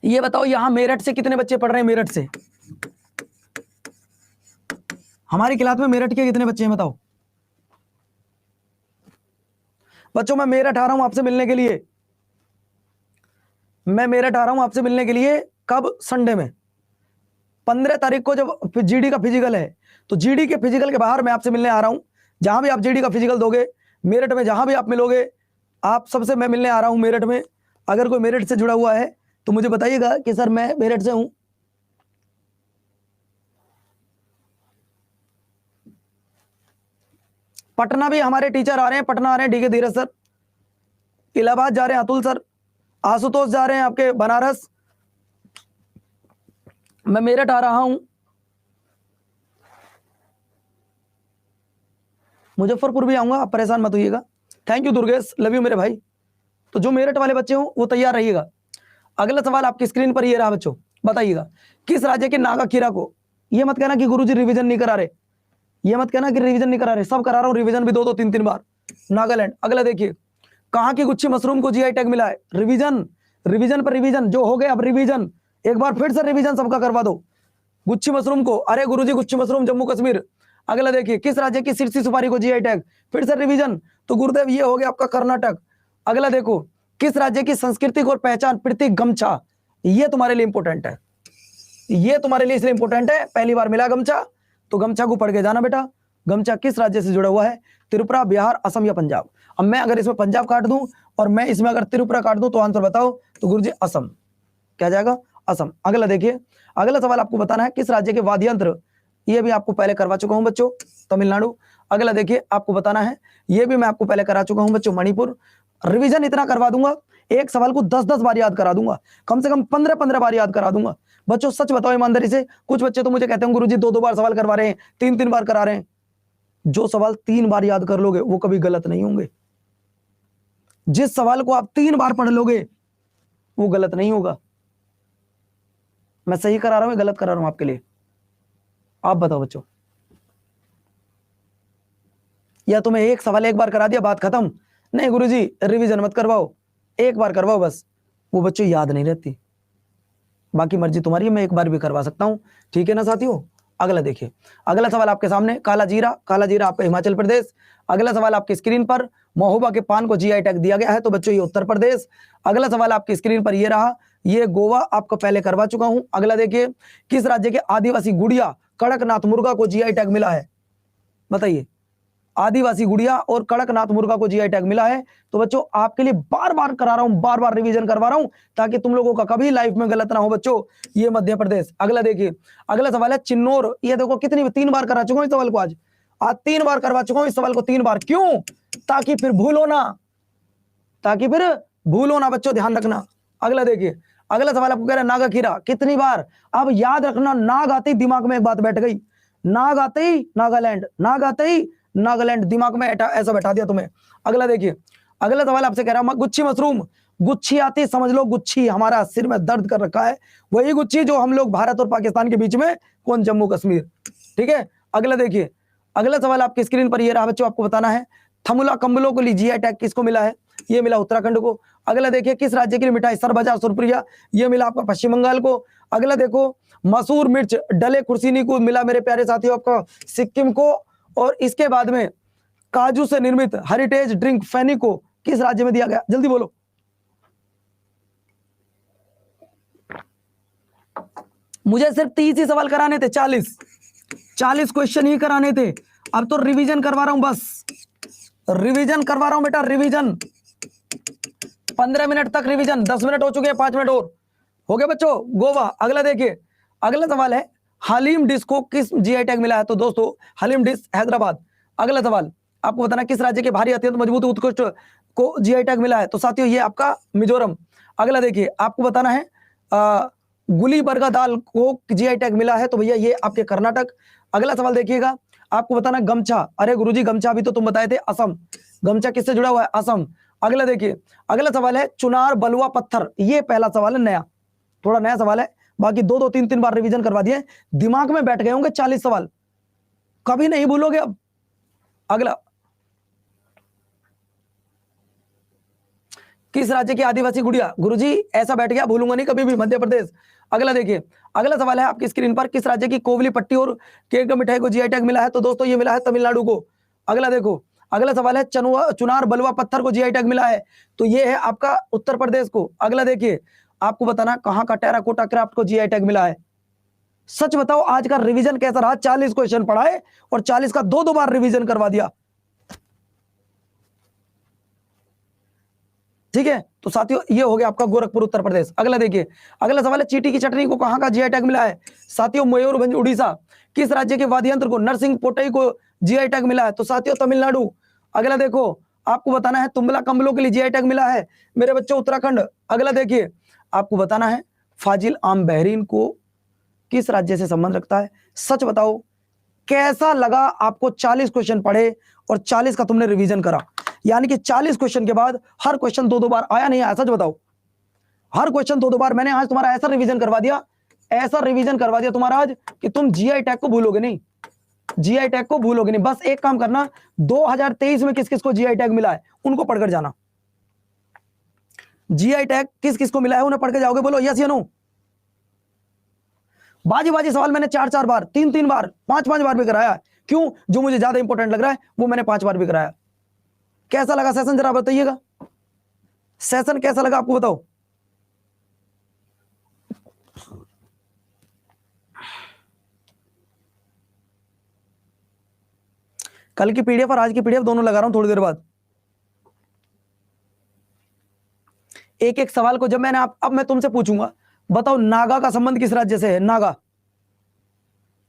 ये बताओ, यहां मेरठ से कितने बच्चे पढ़ रहे हैं, मेरठ से हमारी क्लास में मेरठ के कितने बच्चे हैं बताओ। बच्चों मैं मेरठ आ रहा हूं आपसे मिलने के लिए, मैं मेरठ आ रहा हूं आपसे मिलने के लिए। कब, संडे में 15 तारीख को, जब जीडी का फिजिकल है। तो जीडी के फिजिकल के बाहर मैं आपसे मिलने आ रहा हूं। जहां भी आप जीडी का फिजिकल दोगे मेरठ में, जहां भी आप मिलोगे, आप सबसे मैं मिलने आ रहा हूं मेरठ में। अगर कोई मेरठ से जुड़ा हुआ है तो मुझे बताइएगा कि सर मैं मेरठ से हूं। पटना भी हमारे टीचर आ रहे हैं, पटना आ रहे हैं, ठीक है धीरज सर। इलाहाबाद जा रहे हैं अतुल सर, आशुतोष जा रहे हैं आपके बनारस। मैं मेरठ आ रहा हूं, मुजफ्फरपुर भी आऊंगा, आप परेशान मत होइएगा। Thank you Durgesh, love you मेरे भाई। तो जो मेरठ वाले बच्चे हो वो तैयार रहिएगा। अगला सवाल आपकी स्क्रीन पर ये रहा बच्चों, बताइएगा किस राज्य के नागा खीरा को, ये मत कहना कि गुरुजी रिवीजन नहीं करा रहे, ये मत कहना कि रिवीजन नहीं करा रहे, सब करा रहा हूं रिवीजन भी 2-2 3-3 बार। नागालैंड। अगला देखिए, कहां की गुच्छी मशरूम को जीआई टैग मिला है। रिवीजन, रिवीजन पर रिवीजन, जो हो गए अब रिवीजन, एक बार फिर से रिवीजन सबका करवा दो। गुच्छी मशरूम को, अरे गुरुजी गुच्छी मशरूम जम्मू कश्मीर। अगला देखिए, किस राज्य की सिरसी सुपारी को जीआई टैग, फिर से रिवीजन, तो गुरुदेव ये हो गया आपका कर्नाटक। अगला देखो, किस राज्य की सांस्कृतिक और पहचान प्रतीक गमछा, ये तुम्हारे लिए इंपॉर्टेंट है, ये तुम्हारे लिए इसलिए इंपॉर्टेंट है, पहली बार मिला गमछा, तो गमछा को पढ़ के जाना बेटा। गमछा किस राज्य से जुड़ा हुआ है, त्रिपुरा, बिहार, असम या पंजाब। अब मैं अगर इसमें पंजाब काट दूं और मैं इसमें अगर त्रिपुरा काट दूं तो आंसर बताओ। तो गुरुजी असम, क्या जाएगा, असम। अगला देखिए, अगला सवाल आपको बताना है किस राज्य के वाद्य यंत्र, ये भी आपको पहले करवा चुका हूं बच्चों, तमिलनाडु। अगला देखिए, आपको बताना है, ये भी मैं आपको पहले करा चुका हूं बच्चों, मणिपुर। रिवीजन इतना करवा दूंगा, एक सवाल को 10-10 बार याद करा दूंगा, कम से कम 15-15 बार याद करा दूंगा। बच्चों सच बताओ ईमानदारी से, कुछ बच्चे तो मुझे कहते हैं गुरुजी 2-2 बार सवाल करवा रहे हैं, 3-3 बार करा रहे हैं। जो सवाल 3 बार याद कर लोगे वो कभी गलत नहीं होंगे। जिस सवाल को आप 3 बार पढ़ लोगे वो गलत नहीं होगा। मैं सही करा रहा हूं, गलत करा रहा हूं आपके लिए, आप बताओ बच्चों। या तुम्हें एक सवाल एक बार करा दिया बात खत्म, नहीं गुरुजी रिवीजन मत करवाओ, एक बार करवाओ बस, वो बच्चों याद नहीं रहती। बाकी मर्जी तुम्हारी, मैं एक बार भी करवा सकता हूं, ठीक है ना साथियों। अगला देखिए, अगला सवाल आपके सामने, काला जीरा, काला जीरा आपका हिमाचल प्रदेश। अगला सवाल आपकी स्क्रीन पर, महोबा के पान को जीआई टैग दिया गया है, तो बच्चों ये उत्तर प्रदेश। अगला सवाल आपकी स्क्रीन पर ये रहा, ये गोवा, आपको पहले करवा चुका हूं। अगला देखिए, किस राज्य के आदिवासी गुड़िया कड़कनाथ मुर्गा को जीआई टैग मिला है, बताइए। आदिवासी गुड़िया और कड़कनाथ मुर्गा को जीआई टैग मिला है। तो बच्चों आपके लिए बार बार करा रहा हूं, बार बार रिवीजन करवा रहा हूं, ताकि तुम लोगों का कभी लाइफ में गलत ना हो बच्चों, ये मध्य प्रदेश। अगला देखिए, अगला सवाल है चिन्नौर, ये देखो कितनी 3 बार करा चुका हूं इस सवाल को, आज 3 बार करवा चुका हूं इस सवाल को, 3 बार। क्यों, ताकि फिर भूलो ना, ताकि फिर भूलो ना बच्चों, ध्यान रखना। अगला देखिए, अगला सवाल आपको कह रहा है नागा खीरा, कितनी बार। अब याद रखना, नाग आते ही दिमाग में एक बात बैठ गई, नाग आते ही नागालैंड, नाग आते ही नागालैंड, दिमाग में ऐसा बैठा दिया तुम्हें। अगला देखिए, अगला सवाल आपसे कह रहा हूं, गुच्छी मशरूम, गुच्छी आती समझ लो, गुच्छी हमारा सिर में दर्द कर रखा है, वही गुच्छी जो हम लोग भारत और पाकिस्तान के बीच में, कौन, जम्मू कश्मीर। ठीक है, अगला देखिए, अगला सवाल आपकी स्क्रीन पर ये रहा बच्चों, आपको बताना है थमुला कंबलों को जीआई टैग किसको मिला है, ये मिला उत्तराखंड को। अगला देखिए, किस राज्य की मिठाई सरबजा सुरप्रिया, ये मिला आपका पश्चिम बंगाल को। अगला देखो, मसूर मिर्च डले खुर्सीनी को मिला मेरे प्यारे साथियों आपका सिक्किम को। और इसके बाद में काजू से निर्मित हेरिटेज ड्रिंक फैनी को किस राज्य में दिया गया, जल्दी बोलो। मुझे सिर्फ 30 ही सवाल कराने थे, 40 क्वेश्चन ही कराने थे। अब तो रिवीजन करवा रहा हूं, बस रिवीजन करवा रहा हूं बेटा, रिवीजन 15 मिनट तक रिवीजन, 10 मिनट हो चुके हैं, 5 मिनट और हो गए बच्चों। गोवा। अगला देखिए, अगला सवाल है हलीम डिश को किस जीआई टैग मिला है, तो दोस्तों हलीम डिश हैदराबाद। अगला सवाल आपको बताना, किस राज्य के भारी अत्यंत मजबूत उत्कृष्ट को जीआई टैग मिला है, तो साथियों ये आपका मिजोरम। अगला देखिए, आपको बताना है गुलीबर्गा दाल को जीआई टैग मिला है, तो भैया ये आपके कर्नाटक। अगला सवाल देखिएगा, आपको बताना गमछा, अरे गुरुजी गमछा भी तो तुम बताए थे, असम। गमछा किससे जुड़ा हुआ है, असम। अगला देखिए, अगला सवाल है चुनार बलुआ पत्थर, ये पहला सवाल है नया, थोड़ा नया सवाल है, बाकी 2-2 3-3 बार रिवीजन करवा दिए, दिमाग में बैठ गए होंगे 40 सवाल, कभी नहीं भूलोगे अब। अगला, किस राज्य की आदिवासी गुड़िया, गुरुजी ऐसा बैठ गया, भूलूंगा नहीं कभी भी, मध्य प्रदेश। अगला देखिए, अगला सवाल है आपकी स्क्रीन पर, किस राज्य की कोवली पट्टी और केक मिठाई को जीआई टैग मिला है, तो दोस्तों ये मिला है तमिलनाडु को। अगला देखो, अगला सवाल है चुनार बलुआ पत्थर को जीआई टैग मिला है, तो ये है आपका उत्तर प्रदेश को। अगला देखिए, आपको बताना कहां का टेराकोटा क्राफ्ट को जीआई टैग मिला है। सच बताओ आज का रिवीजन कैसा रहा, 40 क्वेश्चन पढ़ाए और 40 का 2-2 बार रिवीजन करवा दिया। ठीक है, तो साथियों ये हो गया आपका गोरखपुर उत्तर प्रदेश। अगला देखिए, अगला सवाल है चीटी की चटनी को कहां का जीआई टैग मिला है, साथियों मयूरभंज उड़ीसा। किस राज्य के वाद्य यंत्र को नरसिंह पोटई को जीआई टैग मिला है, तो साथियों तमिलनाडु। अगला देखो, आपको बताना है तुम्बला कंबलों के लिए जीआई टैग मिला है मेरे बच्चों, उत्तराखंड। अगला देखिए, आपको बताना है फाजिल आम बहरीन को किस राज्य से संबंध रखता है, सच बताओ कैसा लगा आपको। 40 क्वेश्चन पढ़े और 40 का तुमने रिवीजन करा, यानी कि 40 क्वेश्चन के बाद हर क्वेश्चन 2-2 बार आया नहीं आया, सच बताओ। हर क्वेश्चन 2-2 बार मैंने आज तुम्हारा ऐसा रिवीजन करवा दिया, ऐसा रिवीजन करवा दिया तुम्हारा आज कि तुम जीआई टैग को भूलोगे नहीं, जीआई टैग को भूलोगे नहीं। बस एक काम करना, 2023 में किस किस को जीआई टैग मिला है उनको पढ़कर जाना, जीआई टैग किस किस को मिला है उन्हें पढ़ के जाओगे, बोलो यस या नो। बाजी बाजी सवाल मैंने 4-4 बार, 3-3 बार, 5-5 बार भी कराया, क्यों, जो मुझे ज्यादा इंपॉर्टेंट लग रहा है वो मैंने 5 बार भी कराया। कैसा लगा सेशन जरा बताइएगा, सेशन कैसा लगा आपको बताओ। कल की पीडीएफ और आज की पीडीएफ दोनों लगा रहा हूं थोड़ी देर बाद, एक एक सवाल को। जब मैंने अब मैं तुमसे पूछूंगा, बताओ नागा का संबंध किस राज्य से है, नागा,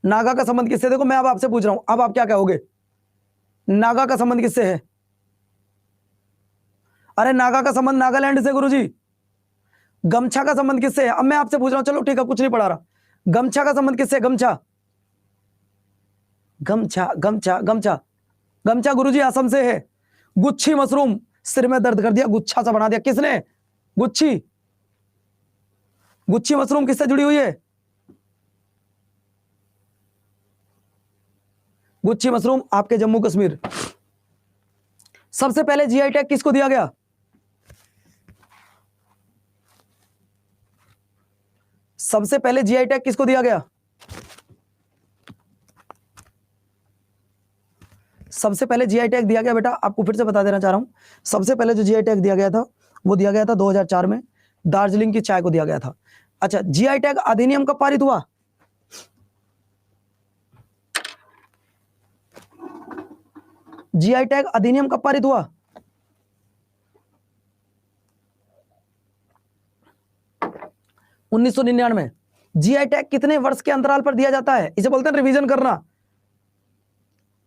नागा का संबंध किससे, देखो मैं अब आपसे पूछ रहा हूं, अब आप क्या कहोगे, नागा का संबंध किससे है। अरे नागा का संबंध नागालैंड से गुरुजी। गमछा का संबंध किससे है, अब मैं आपसे पूछ रहा हूं, चलो ठीक है कुछ नहीं पढ़ा रहा, गमछा का संबंध किससे, गमछा, गमछा गमछा गमछा गमछा गुरुजी असम से है। गुच्छी मशरूम, सिर में दर्द कर दिया, गुच्छा सा बना दिया किसने, गुच्छी, गुच्छी मशरूम किससे जुड़ी हुई है, गुच्छी मशरूम आपके जम्मू कश्मीर। सबसे पहले जीआई टैग किसको दिया गया, सबसे पहले जीआई टैग किसको दिया गया, सबसे पहले जीआई टैग दिया गया बेटा, आपको फिर से बता देना चाह रहा हूं, सबसे पहले जो जीआई टैग दिया गया था वो दिया गया था 2004 में, दार्जिलिंग की चाय को दिया गया था। अच्छा, जीआई टैग अधिनियम कब पारित हुआ, जीआई टैग अधिनियम कब पारित हुआ, उन्नीस सौ 99। जीआई टैग कितने वर्ष के अंतराल पर दिया जाता है, इसे बोलते हैं रिवीजन करना।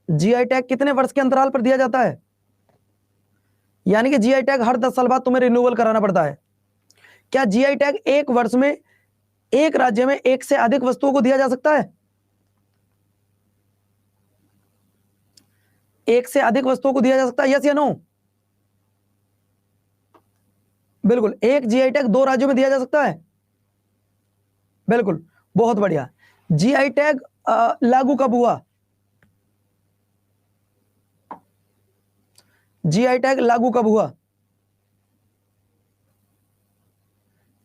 जीआई टैग कितने वर्ष के अंतराल पर दिया जाता है, यानी कि जीआई टैग हर 10 साल बाद तुम्हें रिन्यूअल कराना पड़ता है। क्या जीआई टैग एक वर्ष में एक राज्य में एक से अधिक वस्तुओं को दिया जा सकता है, एक से अधिक वस्तुओं को दिया जा सकता है, यस या नो? बिल्कुल। एक जीआई टैग 2 राज्यों में दिया जा सकता है, बिल्कुल, बहुत बढ़िया। जीआई टैग लागू कब हुआ? जीआई टैग लागू कब हुआ?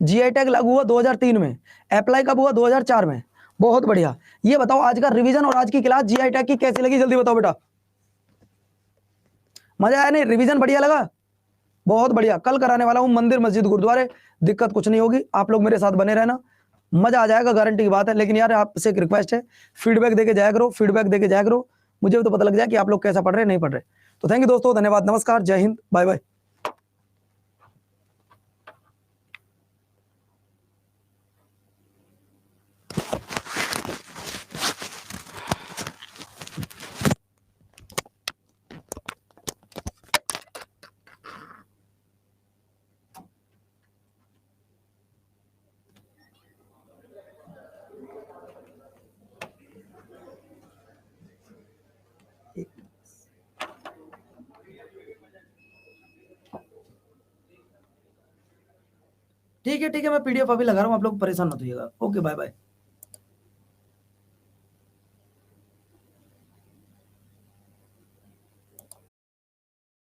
जीआई टैग लागू हुआ 2003 में। अप्लाई कब हुआ? 2004 में। बहुत बढ़िया। ये बताओ आज का रिवीजन और आज की क्लास जीआई टैग की कैसी लगी, जल्दी बताओ बेटा। मजा आया नहीं? रिवीजन बढ़िया लगा? बहुत बढ़िया। कल कराने वाला हूं मंदिर मस्जिद गुरुद्वारे, दिक्कत कुछ नहीं होगी, आप लोग मेरे साथ बने रहना, मजा आ जाएगा, गारंटी की बात है। लेकिन यार आपसे एक रिक्वेस्ट है, फीडबैक देके जाया करो, फीडबैक देके जाया करो, मुझे भी तो पता लग जाए कि आप लोग कैसा पढ़ रहे हैं, नहीं पढ़ रहे। तो थैंक यू दोस्तों, धन्यवाद, नमस्कार, जय हिंद, बाय बाय। ठीक है, मैं पीडीएफ अभी लगा रहा हूँ, आप लोग परेशान मत होइएगा। Okay, bye bye.